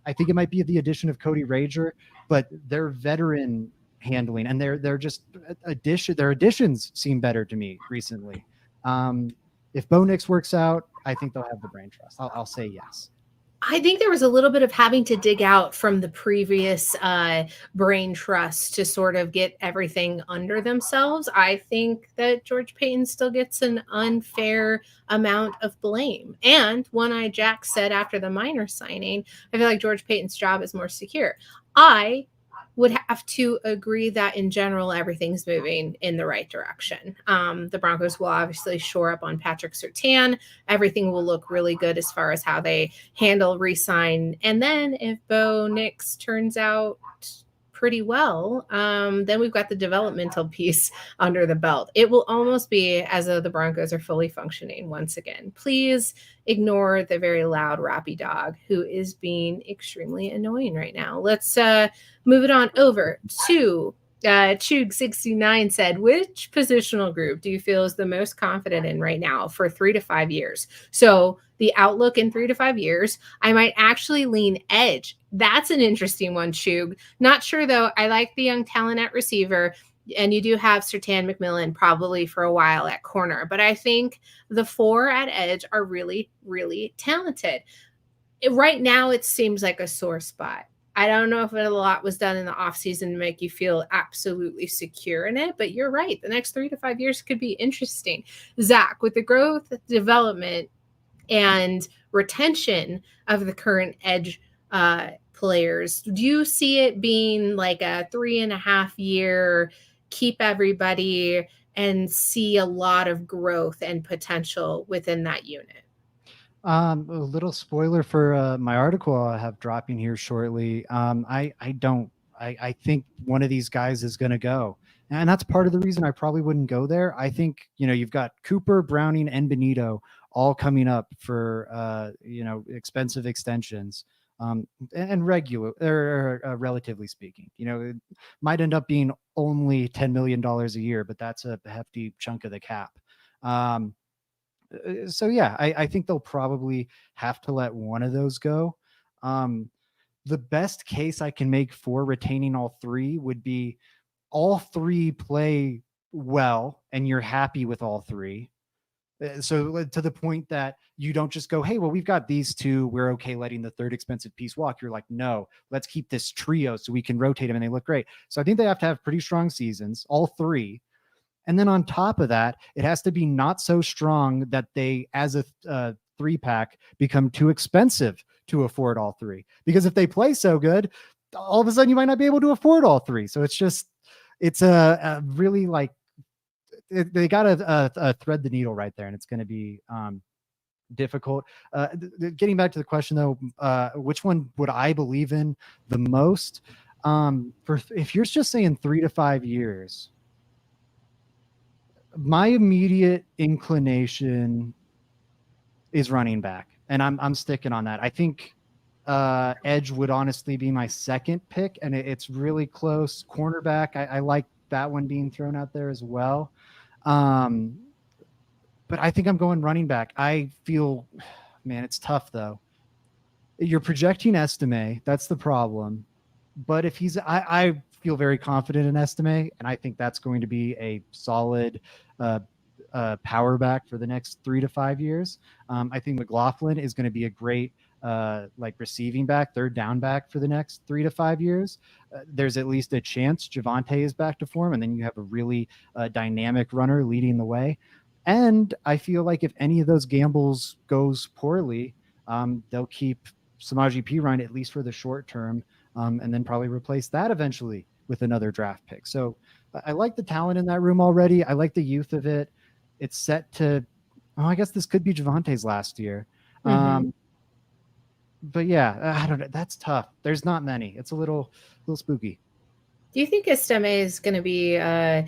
I think it might be the addition of Cody Rager, but their veteran handling and they're just their additions seem better to me recently. If Bo Nix works out, I think they'll have the brain trust. I'll say yes. I think there was a little bit of having to dig out from the previous brain trust to sort of get everything under themselves. I think that George Payton still gets an unfair amount of blame. And One Eye Jack said after the Minor signing, I feel like George Payton's job is more secure. I would have to agree that in general, everything's moving in the right direction. The Broncos will obviously shore up on Patrick Surtain. Everything will look really good as far as how they handle re-sign. And then if Bo Nix turns out pretty well, then we've got the developmental piece under the belt. It will almost be as though the Broncos are fully functioning once again. Please ignore the very loud rappy dog who is being extremely annoying right now. Let's move it on over to Chug69 said, which positional group do you feel is the most confident in right now for 3 to 5 years? So the outlook in 3 to 5 years, I might actually lean edge. That's an interesting one, Chug. Not sure, though. I like the young talent at receiver, and you do have Surtain McMillan probably for a while at corner. But I think the 4 at edge are really, really talented. Right now, it seems like a sore spot. I don't know if a lot was done in the offseason to make you feel absolutely secure in it, but you're right. The next 3 to 5 years could be interesting. Zach, with the growth, development, and retention of the current edge players, do you see it being like a 3.5 year keep everybody and see a lot of growth and potential within that unit? A little spoiler for my article I have dropping here shortly. I don't. I think one of these guys is going to go, and that's part of the reason I probably wouldn't go there. I think you've got Cooper, Browning, and Benito all coming up for expensive extensions, and regular or relatively speaking. It might end up being only $10 million a year, but that's a hefty chunk of the cap. So yeah, I think they'll probably have to let one of those go. Um, the best case I can make for retaining all three would be all three play well and you're happy with all three. So to the point that you don't just go, hey, well, we've got these two. We're okay letting the third expensive piece walk. You're like, no, let's keep this trio so we can rotate them and they look great. So I think they have to have pretty strong seasons, all three. And then on top of that, it has to be not so strong that they, as a three pack, become too expensive to afford all three. Because if they play so good, all of a sudden you might not be able to afford all three. So it's a really like, they got to thread the needle right there, and it's going to be difficult. Getting back to the question though, which one would I believe in the most? For if you're just saying 3 to 5 years, my immediate inclination is running back, and I'm sticking on that. I think edge would honestly be my second pick, and it's really close. Cornerback, I like that one being thrown out there as well. But I think I'm going running back. I feel, man, it's tough though. You're projecting Estime. That's the problem. But if I feel very confident in Estime, and I think that's going to be a solid power back for the next 3 to 5 years. I think McLaughlin is going to be a great like receiving back, third down back for the next 3 to 5 years. There's at least a chance Javonte is back to form, and then you have a really dynamic runner leading the way. And I feel like if any of those gambles goes poorly, they'll keep Samaje Perine at least for the short term, and then probably replace that eventually with another draft pick. So I like the talent in that room already. I like the youth of it. It's set to, oh, I guess this could be Javante's last year. But yeah, I don't know. That's tough. There's not many. It's a little spooky. Do you think Estime is going to be a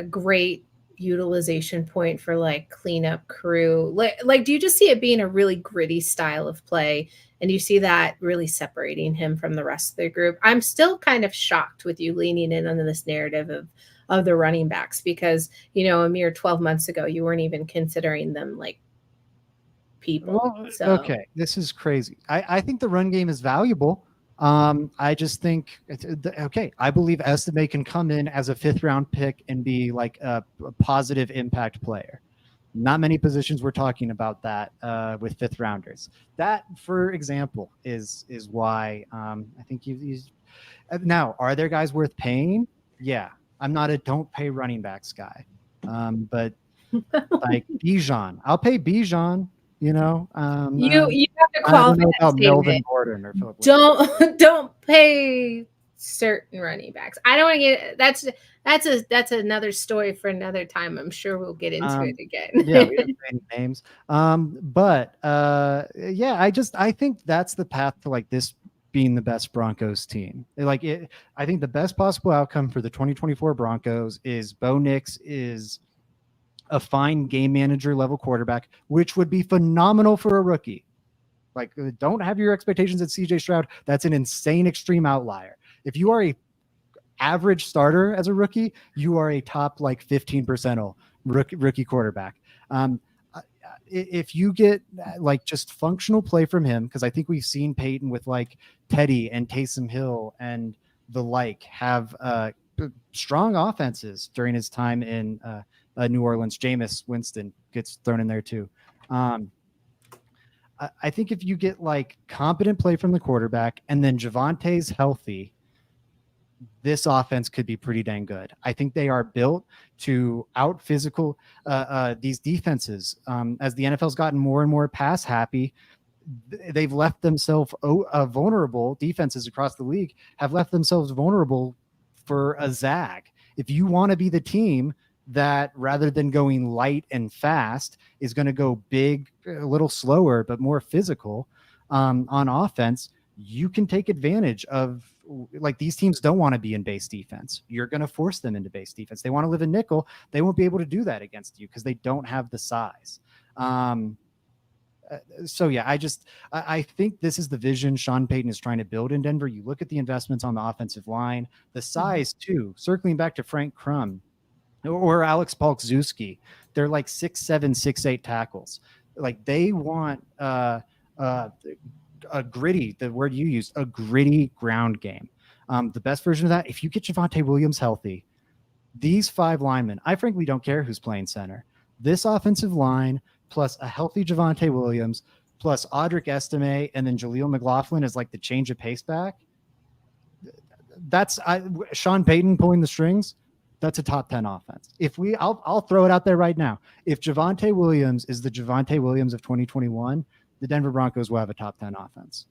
great utilization point for like cleanup crew? Like, do you just see it being a really gritty style of play? And you see that really separating him from the rest of the group? I'm still kind of shocked with you leaning in on this narrative of the running backs because, you know, a mere 12 months ago, you weren't even considering them like people. Well, So, okay, this is crazy. I think the run game is valuable. I just think okay. I believe Estime can come in as a 5th round pick and be like a positive impact player. Not many positions we're talking about that with 5th rounders. That, for example, is why I think you. Now, are there guys worth paying? Yeah, I'm not a don't pay running backs guy, but like Bijan, I'll pay Bijan. You know, you have to I don't qualify know that about Melvin statement. Gordon or Philip. Don't pay certain running backs. I don't want to get that's another story for another time. I'm sure we'll get into it Yeah, we again. didn't say any names. But yeah, I think that's the path to like this being the best Broncos team. Like it, I think the best possible outcome for the 2024 Broncos is Bo Nix is a fine game manager level quarterback, which would be phenomenal for a rookie. Like, don't have your expectations at CJ Stroud. That's an insane extreme outlier. If you are a average starter as a rookie, you are a top like 15% rookie quarterback. If you get like just functional play from him, because I think we've seen Peyton with like Teddy and Taysom Hill and the like have strong offenses during his time in New Orleans. Jameis Winston gets thrown in there too. I think if you get like competent play from the quarterback and then Javante's healthy, this offense could be pretty dang good. I think they are built to out physical these defenses. As the NFL's gotten more and more pass happy, they've left themselves vulnerable. Defenses across the league have left themselves vulnerable for a zag. If you want to be the team that rather than going light and fast is going to go big, a little slower, but more physical on offense, you can take advantage of like these teams don't want to be in base defense. You're going to force them into base defense. They want to live in nickel. They won't be able to do that against you because they don't have the size. So yeah, I think this is the vision Sean Payton is trying to build in Denver. You look at the investments on the offensive line, the size too, circling back to Frank Crum. or Alex Palkzewski. They're like 6'7", 6'8" tackles. Like they want uh, a gritty, the word you used, a gritty ground game. The best version of that, if you get Javonte Williams healthy, these 5 linemen, I frankly don't care who's playing center. This offensive line plus a healthy Javonte Williams plus Audric Estime and then Jaleel McLaughlin is like the change of pace back. That's Sean Payton pulling the strings. That's a top 10 offense. I'll throw it out there right now. If Javonte Williams is the Javonte Williams of 2021, the Denver Broncos will have a top 10 offense.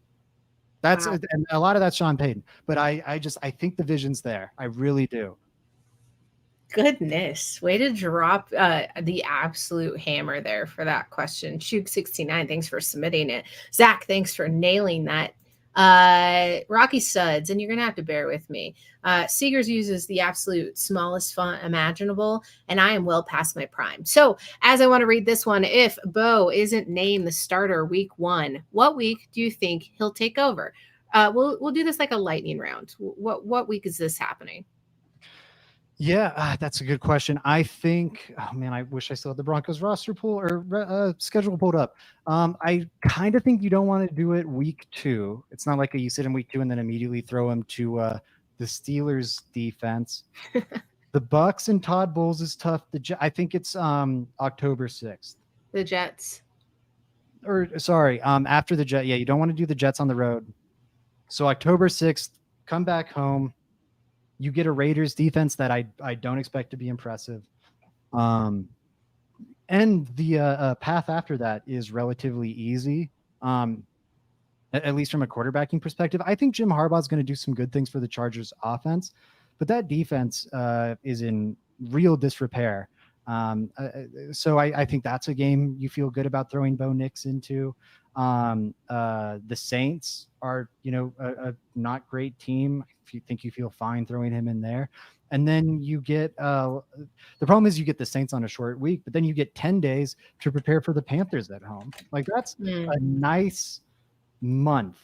That's Wow. and a lot of that's Sean Payton, but I think the vision's there. I really do. Goodness, way to drop the absolute hammer there for that question. Shoot69, thanks for submitting it. Zach, thanks for nailing that. Rocky Suds, and you're gonna have to bear with me. Seegers uses the absolute smallest font imaginable, and I am well past my prime. So, as I want to read this one, if Bo isn't named the starter week 1, what week do you think he'll take over? We'll do this like a lightning round. What week is this happening? Yeah, that's a good question. I think, oh man, I wish I still had the Broncos roster pool or schedule pulled up. I kind of think you don't want to do it week 2. It's not like you sit in week 2 and then immediately throw him to the Steelers defense. The Bucks and Todd Bowles is tough. I think it's October 6th. The Jets. Or sorry, after the Jet. Yeah, you don't want to do the Jets on the road. So October 6th, come back home. You get a Raiders defense that I don't expect to be impressive. And the path after that is relatively easy, at least from a quarterbacking perspective. I think Jim Harbaugh is going to do some good things for the Chargers offense, but that defense is in real disrepair. So I think that's a game you feel good about throwing Bo Nix into. The Saints are, a not great team. If you think you feel fine throwing him in there, and then you get the problem is you get the Saints on a short week, but then you get 10 days to prepare for the Panthers at home. Like that's a nice month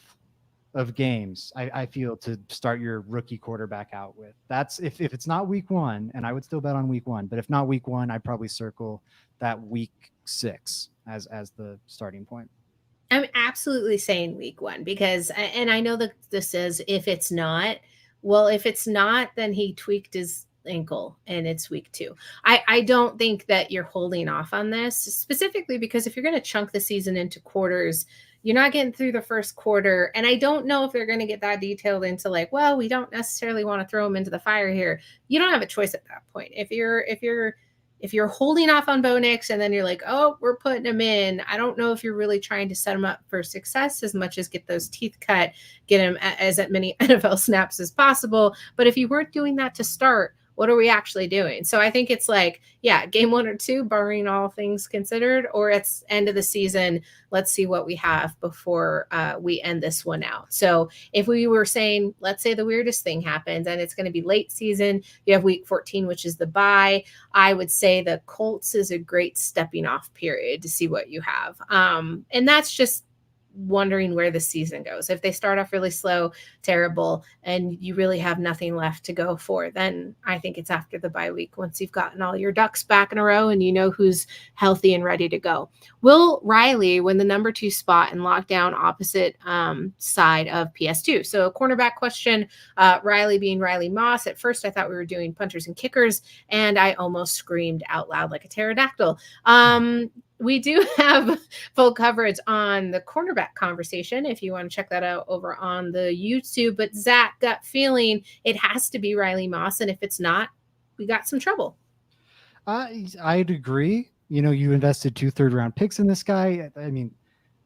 of games. I feel to start your rookie quarterback out with. That's if it's not week 1, and I would still bet on week 1, but if not week 1, I'd probably circle that week 6 as the starting point. I'm absolutely saying week 1 because, and I know that this is if it's not, well, if it's not, then he tweaked his ankle and it's week 2. I don't think that you're holding off on this specifically because if you're going to chunk the season into quarters, you're not getting through the first quarter. And I don't know if they're going to get that detailed into like, well, we don't necessarily want to throw him into the fire here. You don't have a choice at that point. If you're holding off on Bo Nix and then you're like, oh, we're putting him in, I don't know if you're really trying to set him up for success as much as get those teeth cut, get him as many NFL snaps as possible. But if you weren't doing that to start, what are we actually doing? So I think it's like, yeah, game 1 or 2, barring all things considered, or it's end of the season. Let's see what we have before we end this one out. So if we were saying, let's say the weirdest thing happens and it's going to be late season, you have week 14, which is the bye. I would say the Colts is a great stepping off period to see what you have. And that's just wondering where the season goes. If they start off really slow, terrible, and you really have nothing left to go for, then I think it's after the bye week once you've gotten all your ducks back in a row and you know who's healthy and ready to go. Will Riley win the number 2 spot and lock down opposite side of PS2? So a cornerback question, Riley being Riley Moss. At first I thought we were doing punters and kickers and I almost screamed out loud like a pterodactyl. We do have full coverage on the cornerback conversation if you want to check that out over on the YouTube. But Zach, gut feeling, it has to be Riley Moss. And if it's not, we got some trouble. I'd agree. You invested 2 third-round picks in this guy. I mean,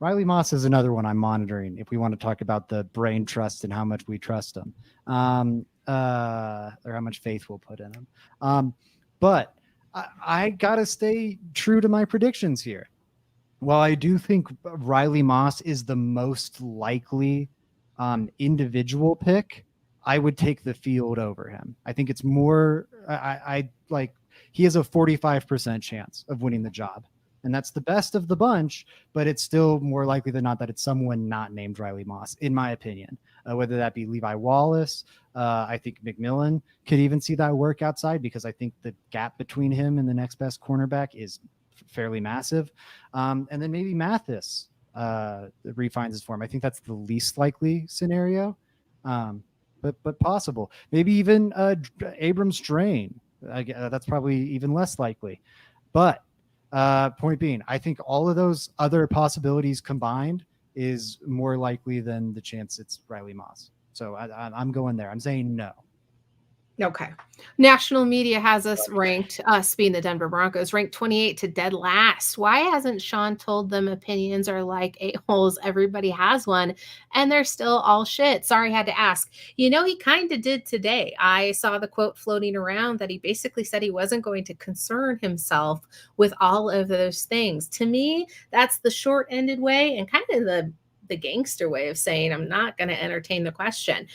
Riley Moss is another one I'm monitoring if we want to talk about the brain trust and how much we trust him, or how much faith we'll put in him. But I got to stay true to my predictions here. While I do think Riley Moss is the most likely individual pick, I would take the field over him. I think it's more, I like, he has a 45% chance of winning the job. And that's the best of the bunch, but it's still more likely than not that it's someone not named Riley Moss, in my opinion, whether that be Levi Wallace I think McMillan could even see that work outside because I think the gap between him and the next best cornerback is fairly massive. And then maybe Mathis refines his form. I think that's the least likely scenario, but possible. Maybe even Abrams Drain. That's probably even less likely. But point being, I think all of those other possibilities combined is more likely than the chance it's Riley Moss. So I'm going there. I'm saying no. Okay. National media has us ranked, us being the Denver Broncos, ranked 28 to dead last. Why hasn't Sean told them opinions are like a-holes? Everybody has one, and they're still all shit. Sorry, had to ask. You know, he kind of did today. I saw the quote floating around that he basically said he wasn't going to concern himself with all of those things. To me, that's the short-ended way and kind of the gangster way of saying I'm not going to entertain the question.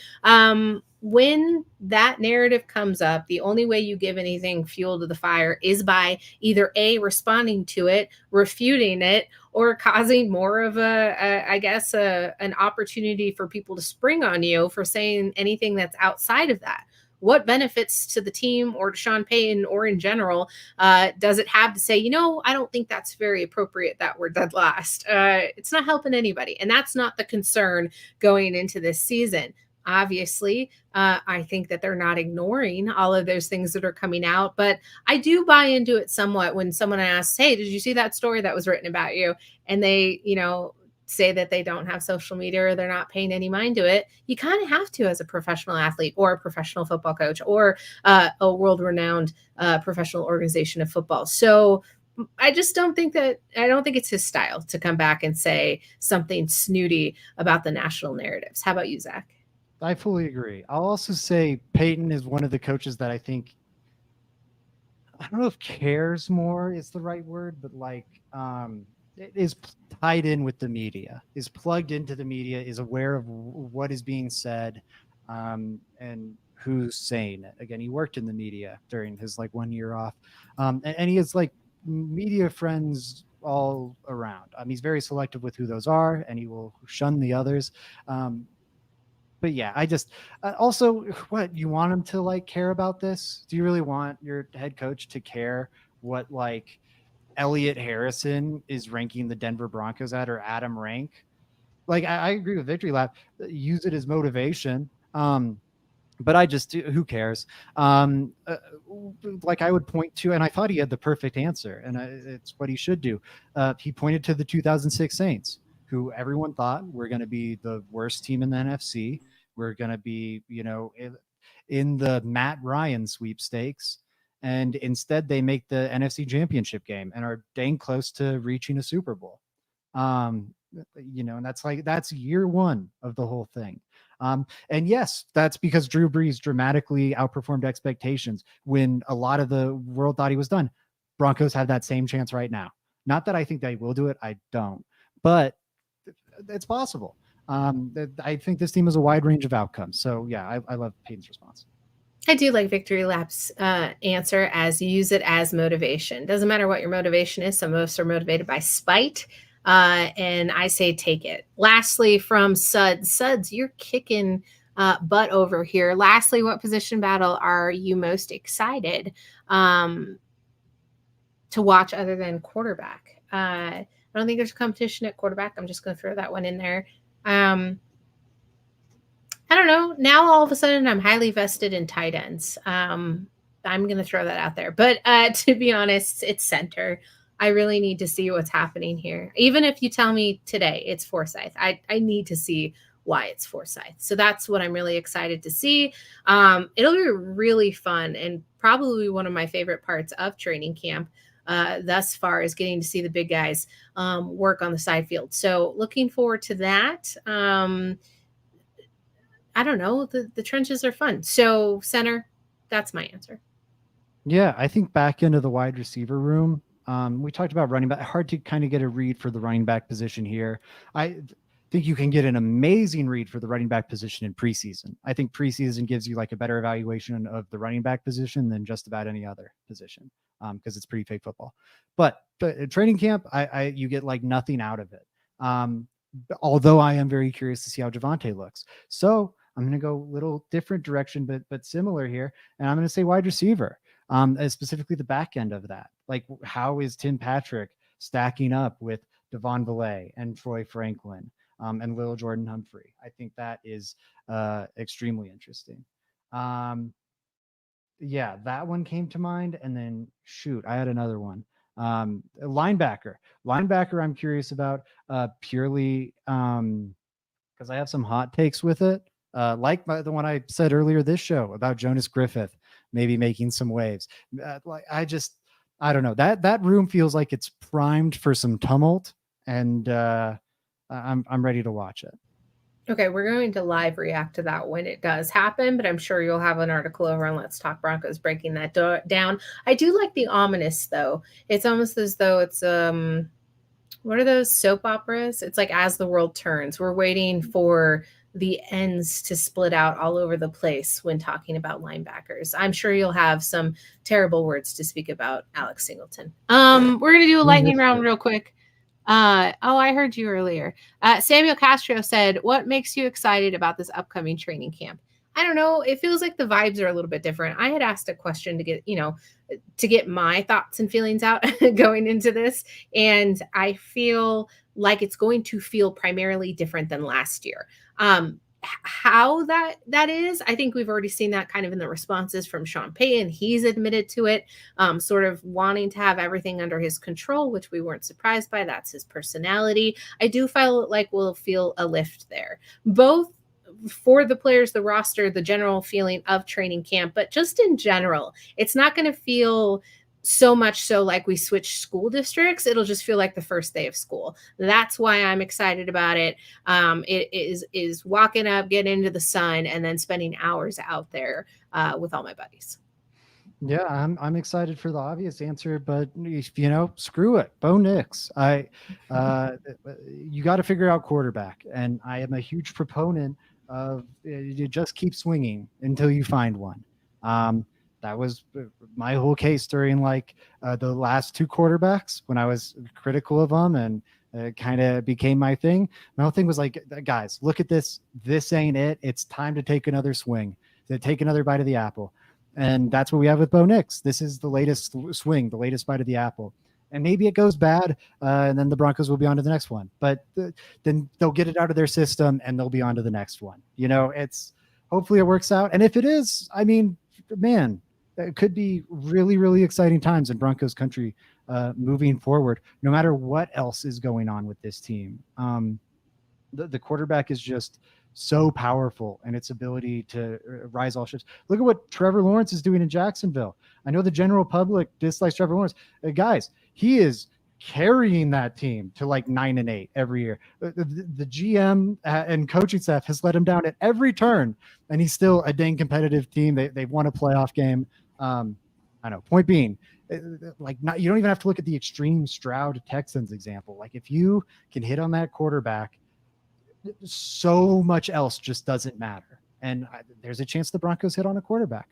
When that narrative comes up, the only way you give anything fuel to the fire is by either A, responding to it, refuting it, or causing more of an opportunity for people to spring on you for saying anything that's outside of that. What benefits to the team or to Sean Payton or in general does it have to say, I don't think that's very appropriate that we're dead last? It's not helping anybody. And that's not the concern going into this season. Obviously, I think that they're not ignoring all of those things that are coming out, but I do buy into it somewhat when someone asks, hey, did you see that story that was written about you? And they, say that they don't have social media or they're not paying any mind to it. You kind of have to as a professional athlete or a professional football coach or a world-renowned professional organization of football. So I just don't think it's his style to come back and say something snooty about the national narratives. How about you, Zach? I fully agree. I'll also say Peyton is one of the coaches that I think, I don't know if cares more is the right word, but is tied in with the media, is plugged into the media, is aware of what is being said, and who's saying it. Again, he worked in the media during his 1 year off, and he has media friends all around. He's very selective with who those are, and he will shun the others. But yeah, I just also, what, you want him to care about this? Do you really want your head coach to care what Elliot Harrison is ranking the Denver Broncos at, or Adam Rank? I agree with Victory Lap. Use it as motivation. But I just, who cares? I would point to, and I thought he had the perfect answer, and it's what he should do. He pointed to the 2006 Saints, who everyone thought were going to be the worst team in the NFC. We're going to be, in the Matt Ryan sweepstakes. And instead, they make the NFC Championship game and are dang close to reaching a Super Bowl. And that's year one of the whole thing. And yes, that's because Drew Brees dramatically outperformed expectations when a lot of the world thought he was done. Broncos have that same chance right now. Not that I think they will do it. I don't, but it's possible. I think this team has a wide range of outcomes. So yeah, I love Peyton's response. I do like Victory Lap's answer as use it as motivation. Doesn't matter what your motivation is. Some of us are motivated by spite. And I say take it. Lastly, from Suds, you're kicking butt over here. Lastly, what position battle are you most excited to watch other than quarterback? I don't think there's competition at quarterback. I'm just going to throw that one in there. I don't know. Now all of a sudden I'm highly vested in tight ends. I'm going to throw that out there. But to be honest, it's center. I really need to see what's happening here. Even if you tell me today it's Forsyth, I need to see why it's Forsyth. So that's what I'm really excited to see. It'll be really fun and probably one of my favorite parts of training camp thus far is getting to see the big guys work on the side field. So looking forward to that. I don't know. The trenches are fun. So center, that's my answer. Yeah, I think back into the wide receiver room. We talked about running back. Hard to kind of get a read for the running back position here. I think you can get an amazing read for the running back position in preseason. I think preseason gives you a better evaluation of the running back position than just about any other position because it's pretty fake football. But training camp, you get nothing out of it. Although I am very curious to see how Javonte looks. So I'm going to go a little different direction, but similar here. And I'm going to say wide receiver, specifically the back end of that. Like, how is Tim Patrick stacking up with Devon Villay and Troy Franklin, and Lil Jordan Humphrey? I think that is extremely interesting. Yeah, that one came to mind. And then shoot, I had another one. Linebacker. Linebacker, I'm curious about, purely because I have some hot takes with it. The one I said earlier this show about Jonas Griffith maybe making some waves. I don't know. That room feels like it's primed for some tumult, and I'm ready to watch it. Okay, we're going to live react to that when it does happen, but I'm sure you'll have an article over on Let's Talk Broncos breaking that down. I do like the ominous though. It's almost as though it's what are those soap operas? It's like As the World Turns. We're waiting for the ends to split out all over the place when talking about linebackers. I'm sure you'll have some terrible words to speak about Alex Singleton. We're gonna do a lightning round real quick. I heard you earlier. Samuel Castro said, "What makes you excited about this upcoming training camp?" I don't know. It feels like the vibes are a little bit different. I had asked a question to get my thoughts and feelings out going into this, and I feel like it's going to feel primarily different than last year. How that is, I think we've already seen that kind of in the responses from Sean Payton. He's admitted to it, sort of wanting to have everything under his control, which we weren't surprised by. That's his personality. I do feel like we'll feel a lift there, both for the players, the roster, the general feeling of training camp, but just in general, it's not going to feel so much so like we switch school districts. It'll just feel like the first day of school. That's why I'm excited about it. It is walking up, getting into the sun, and then spending hours out there with all my buddies. Yeah, I'm excited for the obvious answer, but screw it, Bo Nix. You got to figure out quarterback, and I am a huge proponent of you just keep swinging until you find one. That was my whole case during the last two quarterbacks when I was critical of them, and it kind of became my thing. My whole thing was like, guys, look at this. This ain't it. It's time to take another swing, to take another bite of the apple. And that's what we have with Bo Nix. This is the latest swing, the latest bite of the apple. And maybe it goes bad, and then the Broncos will be on to the next one. But then they'll get it out of their system, and they'll be on to the next one. It's hopefully it works out. And if it is, I mean, man, it could be really, really exciting times in Broncos country moving forward, no matter what else is going on with this team. The quarterback is just so powerful in its ability to rise all ships. Look at what Trevor Lawrence is doing in Jacksonville. I know the general public dislikes Trevor Lawrence. Guys, he is carrying that team to 9-8 every year. The GM and coaching staff has let him down at every turn, and he's still a dang competitive team. They've won a playoff game. I know. Point being, you don't even have to look at the extreme Stroud Texans example. If you can hit on that quarterback, so much else just doesn't matter. And there's a chance the Broncos hit on a quarterback.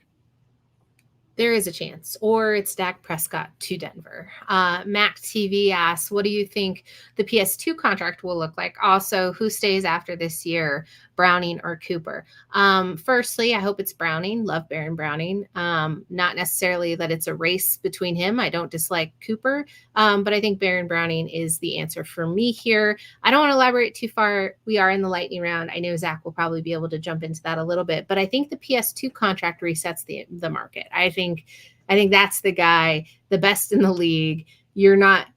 There is a chance, or it's Dak Prescott to Denver. Mac TV asks, what do you think the PS2 contract will look like? Also, who stays after this year, Browning or Cooper? Firstly, I hope it's Browning. Love Baron Browning. Not necessarily that it's a race between him. I don't dislike Cooper, but I think Baron Browning is the answer for me here. I don't want to elaborate too far. We are in the lightning round. I know Zach will probably be able to jump into that a little bit, but I think the PS2 contract resets the market. I think that's the guy, the best in the league. You're not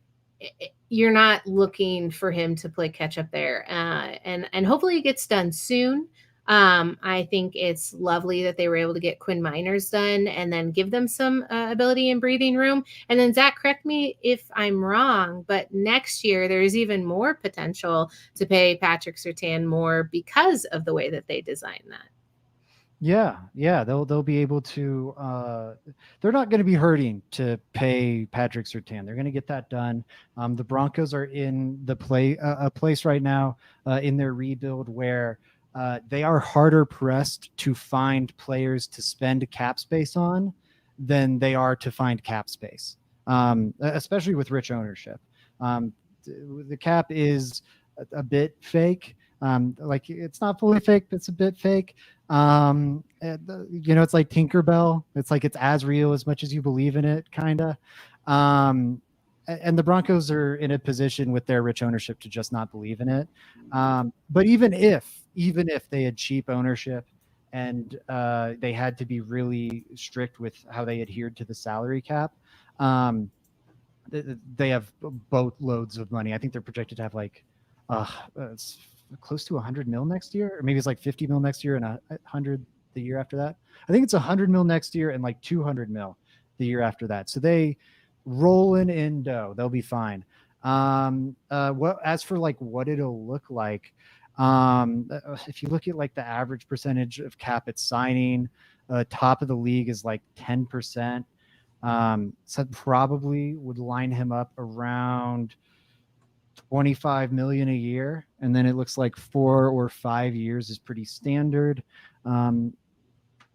looking for him to play catch up there, and hopefully it gets done soon. I think it's lovely that they were able to get Quinn Miners done and then give them some ability and breathing room. And then Zach, correct me if I'm wrong, but next year there's even more potential to pay Patrick Surtain more because of the way that they designed that. Yeah, they'll be able to. They're not going to be hurting to pay Patrick Surtain. They're going to get that done. The Broncos are in a place right now in their rebuild where they are harder pressed to find players to spend cap space on than they are to find cap space, especially with rich ownership. The cap is a bit fake. Like it's not fully fake, but it's a bit fake. It's like Tinkerbell. It's like it's as real as much as you believe in it, kind of. Um, and the Broncos are in a position with their rich ownership to just not believe in it. But even if they had cheap ownership and they had to be really strict with how they adhered to the salary cap, um, they have boatloads of money. I think they're projected to have like it's close to 100 mil next year, or maybe it's like 50 mil next year and 100 the year after that. I think it's 100 mil next year and like 200 mil the year after that. So they rolling in dough. They'll be fine. What as for like what it'll look like, if you look at like the average percentage of cap at signing, top of the league is like 10%. So probably would line him up around 25 million a year, and then it looks like 4 or 5 years is pretty standard. Um,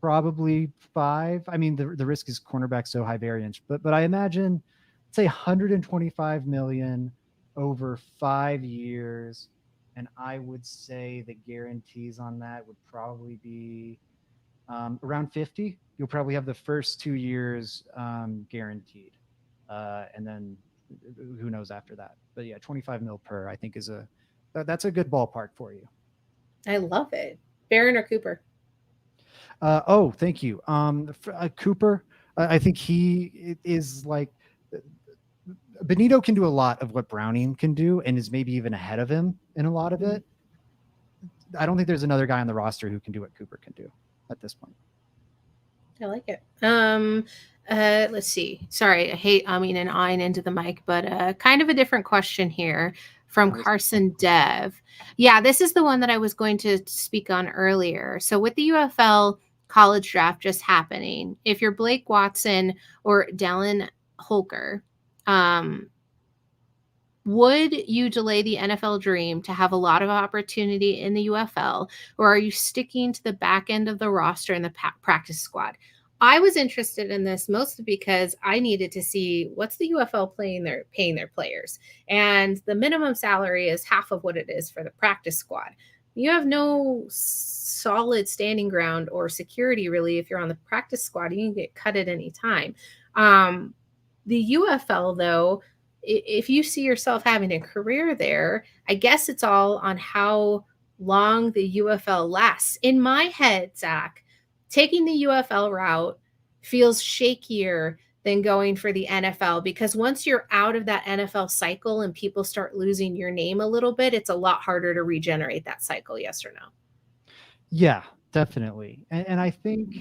Probably 5. I mean, the risk is cornerback so high variance, but I imagine say 125 million over 5 years, and I would say the guarantees on that would probably be around 50. You'll probably have the first 2 years guaranteed, and then who knows after that. But yeah, 25 mil per, I think that's a good ballpark for you. I love it. Barron or Cooper? Oh, thank you. Cooper, I think he is like Benito can do a lot of what Browning can do, and is maybe even ahead of him in a lot of it. I don't think there's another guy on the roster who can do what Cooper can do at this point. I like it. Let's see. Sorry, I hate umming and ahhing into the mic, but kind of a different question here from Carson Dev. Yeah, this is the one that I was going to speak on earlier. So with the UFL college draft just happening, if you're Blake Watson or Dallin Holker, would you delay the NFL dream to have a lot of opportunity in the UFL, or are you sticking to the back end of the roster and the practice squad? I was interested in this mostly because I needed to see what's the UFL paying their players, and the minimum salary is half of what it is for the practice squad. You have no solid standing ground or security really if you're on the practice squad. You can get cut at any time. The UFL though, if you see yourself having a career there, I guess it's all on how long the UFL lasts. In my head, Zach, taking the UFL route feels shakier than going for the NFL, because once you're out of that NFL cycle and people start losing your name a little bit, it's a lot harder to regenerate that cycle. Yes or no? Yeah, definitely. And I think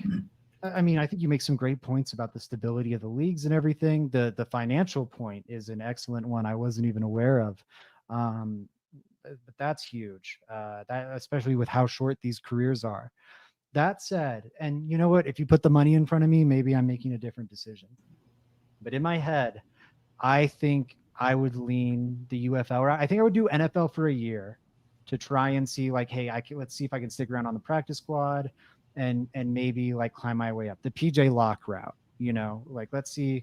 I think you make some great points about the stability of the leagues and everything. The financial point is an excellent one I wasn't even aware of. But that's huge. That especially with how short these careers are. That said, and you know what? If you put the money in front of me, maybe I'm making a different decision. But in my head, I think I would lean the UFL route. I think I would do NFL for a year to try and see like, hey, let's see if I can stick around on the practice squad and maybe like climb my way up the PJ Lock route. Like let's see,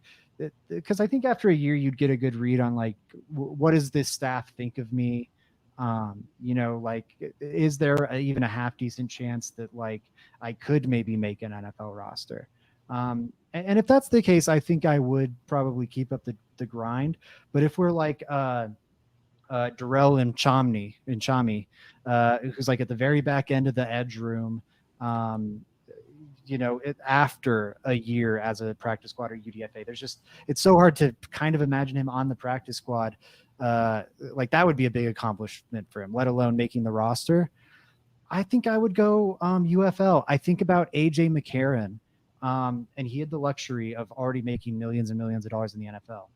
because I think after a year you'd get a good read on like what does this staff think of me. Like is there even a half decent chance that like I could maybe make an NFL roster? And if that's the case, I think I would probably keep up the grind. But if we're like Darrell and Chami, who's like at the very back end of the edge room, after a year as a practice squad or UDFA, it's so hard to kind of imagine him on the practice squad. Like that would be a big accomplishment for him, let alone making the roster. I think I would go UFL. I think about AJ McCarron, and he had the luxury of already making millions and millions of dollars in the NFL,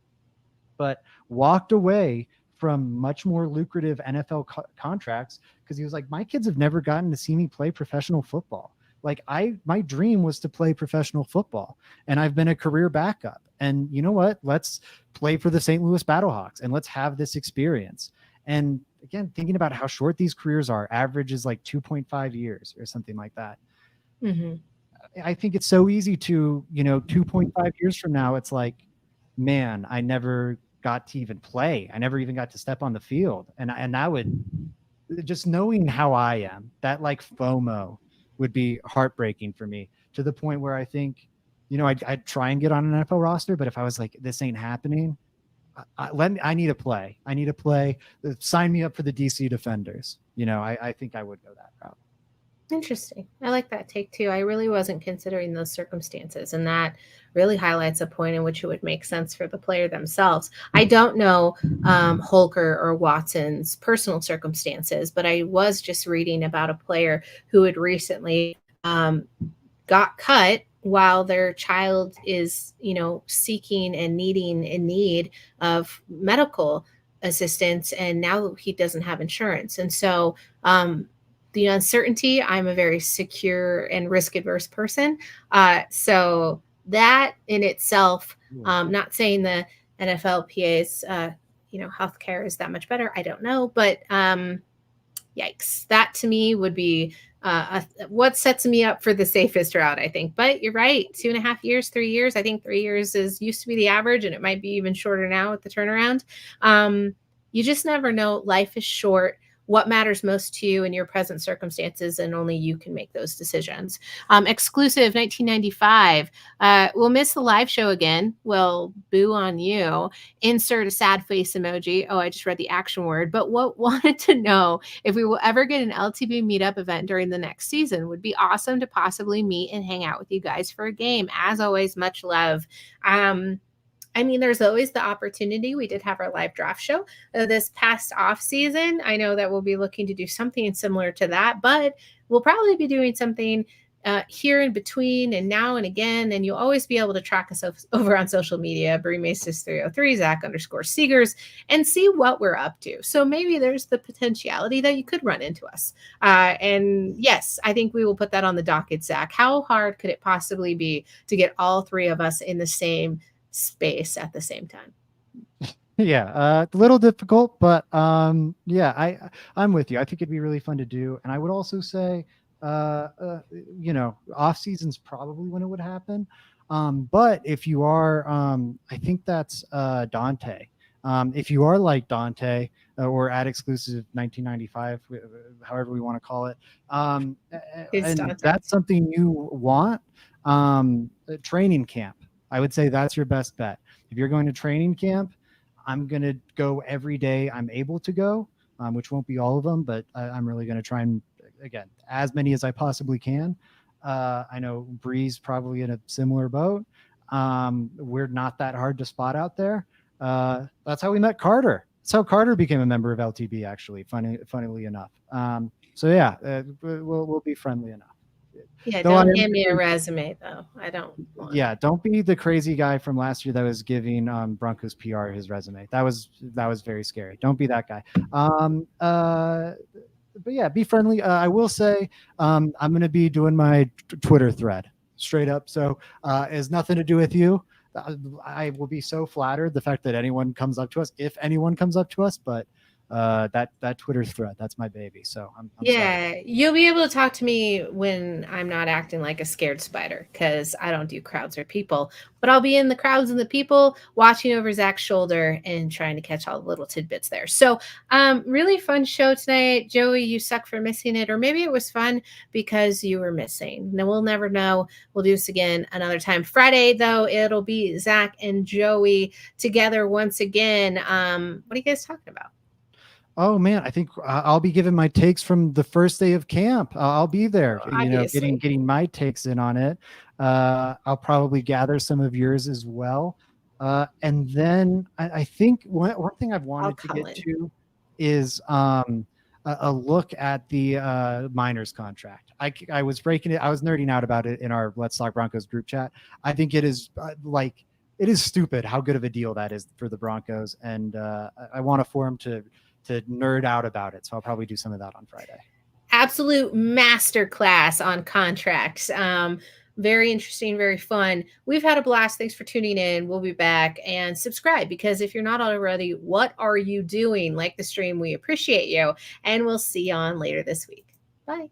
but walked away from much more lucrative NFL contracts because he was like, my kids have never gotten to see me play professional football. Like my dream was to play professional football, and I've been a career backup. And you know what? Let's play for the St. Louis Battlehawks and let's have this experience. And again, thinking about how short these careers are, average is like 2.5 years or something like that. Mm-hmm. I think it's so easy to, 2.5 years from now, it's like, man, I never got to even play. I never even got to step on the field. And that would just knowing how I am, that like FOMO would be heartbreaking for me, to the point where I think, I'd try and get on an NFL roster, but if I was like, this ain't happening, I need to play. I need to play. Sign me up for the DC Defenders. I think I would go that route. Interesting. I like that take too. I really wasn't considering those circumstances, and that really highlights a point in which it would make sense for the player themselves. I don't know Holker or Watson's personal circumstances, but I was just reading about a player who had recently got cut while their child is, seeking and needing in need of medical assistance, and now he doesn't have insurance. And so the uncertainty, I'm a very secure and risk adverse person. So that in itself, not saying the NFLPA's healthcare is that much better, I don't know, but yikes, that to me would be what sets me up for the safest route, I think. But you're right, 2.5 years, 3 years. I think 3 years used to be the average, and it might be even shorter now with the turnaround. You just never know. Life is short. What matters most to you in your present circumstances, and only you can make those decisions. Exclusive 1995. We'll miss the live show again. Well, boo on you. Insert a sad face emoji. Oh, I just read the action word. But what wanted to know if we will ever get an LTB meetup event during the next season. Would be awesome to possibly meet and hang out with you guys for a game. As always, much love. There's always the opportunity. We did have our live draft show this past off season. I know that we'll be looking to do something similar to that, but we'll probably be doing something here in between and now and again. And you'll always be able to track us over on social media, Brie Maces 303, Zach_Seegers, and see what we're up to. So maybe there's the potentiality that you could run into us. And yes, I think we will put that on the docket, Zach. How hard could it possibly be to get all three of us in the same space at the same time? Yeah, a little difficult, but yeah, I'm with you. I think it'd be really fun to do, and I would also say, off season's probably when it would happen. But if you are, I think that's Dante. If you are like Dante or at exclusive 1995, however we want to call it, and that's something you want, training camp. I would say that's your best bet. If you're going to training camp, I'm going to go every day I'm able to go, which won't be all of them, but I'm really going to try and, again, as many as I possibly can. I know Bree's probably in a similar boat. We're not that hard to spot out there. That's how we met Carter. That's how Carter became a member of LTB, actually, funnily enough. So yeah, we'll be friendly enough. Yeah, don't hand me a resume though. I don't. Yeah, don't be the crazy guy from last year that was giving Broncos PR his resume. That was very scary. Don't be that guy. But yeah, be friendly. I will say I'm going to be doing my Twitter thread straight up. So it has nothing to do with you. I will be so flattered the fact that anyone comes up to us, if anyone comes up to us, but that Twitter thread, that's my baby. So I'm sorry. You'll be able to talk to me when I'm not acting like a scared spider, because I don't do crowds or people, but I'll be in the crowds and the people watching over Zach's shoulder and trying to catch all the little tidbits there. So really fun show tonight. Joey, you suck for missing it, or maybe it was fun because you were missing. No, we'll never know. We'll do this again another time. Friday though, it'll be Zach and Joey together once again. What are you guys talking about? Oh man, I think I'll be giving my takes from the first day of camp. I'll be there, getting my takes in on it. I'll probably gather some of yours as well. And then I think one thing I've wanted to get to is a look at the minors contract. I was breaking it. I was nerding out about it in our Let's Talk Broncos group chat. I think it is it is stupid how good of a deal that is for the Broncos, and I want a forum to nerd out about it. So I'll probably do some of that on Friday. Absolute masterclass on contracts. Very interesting, very fun. We've had a blast. Thanks for tuning in. We'll be back, and subscribe, because if you're not already, what are you doing? Like the stream. We appreciate you, and we'll see you on later this week. Bye.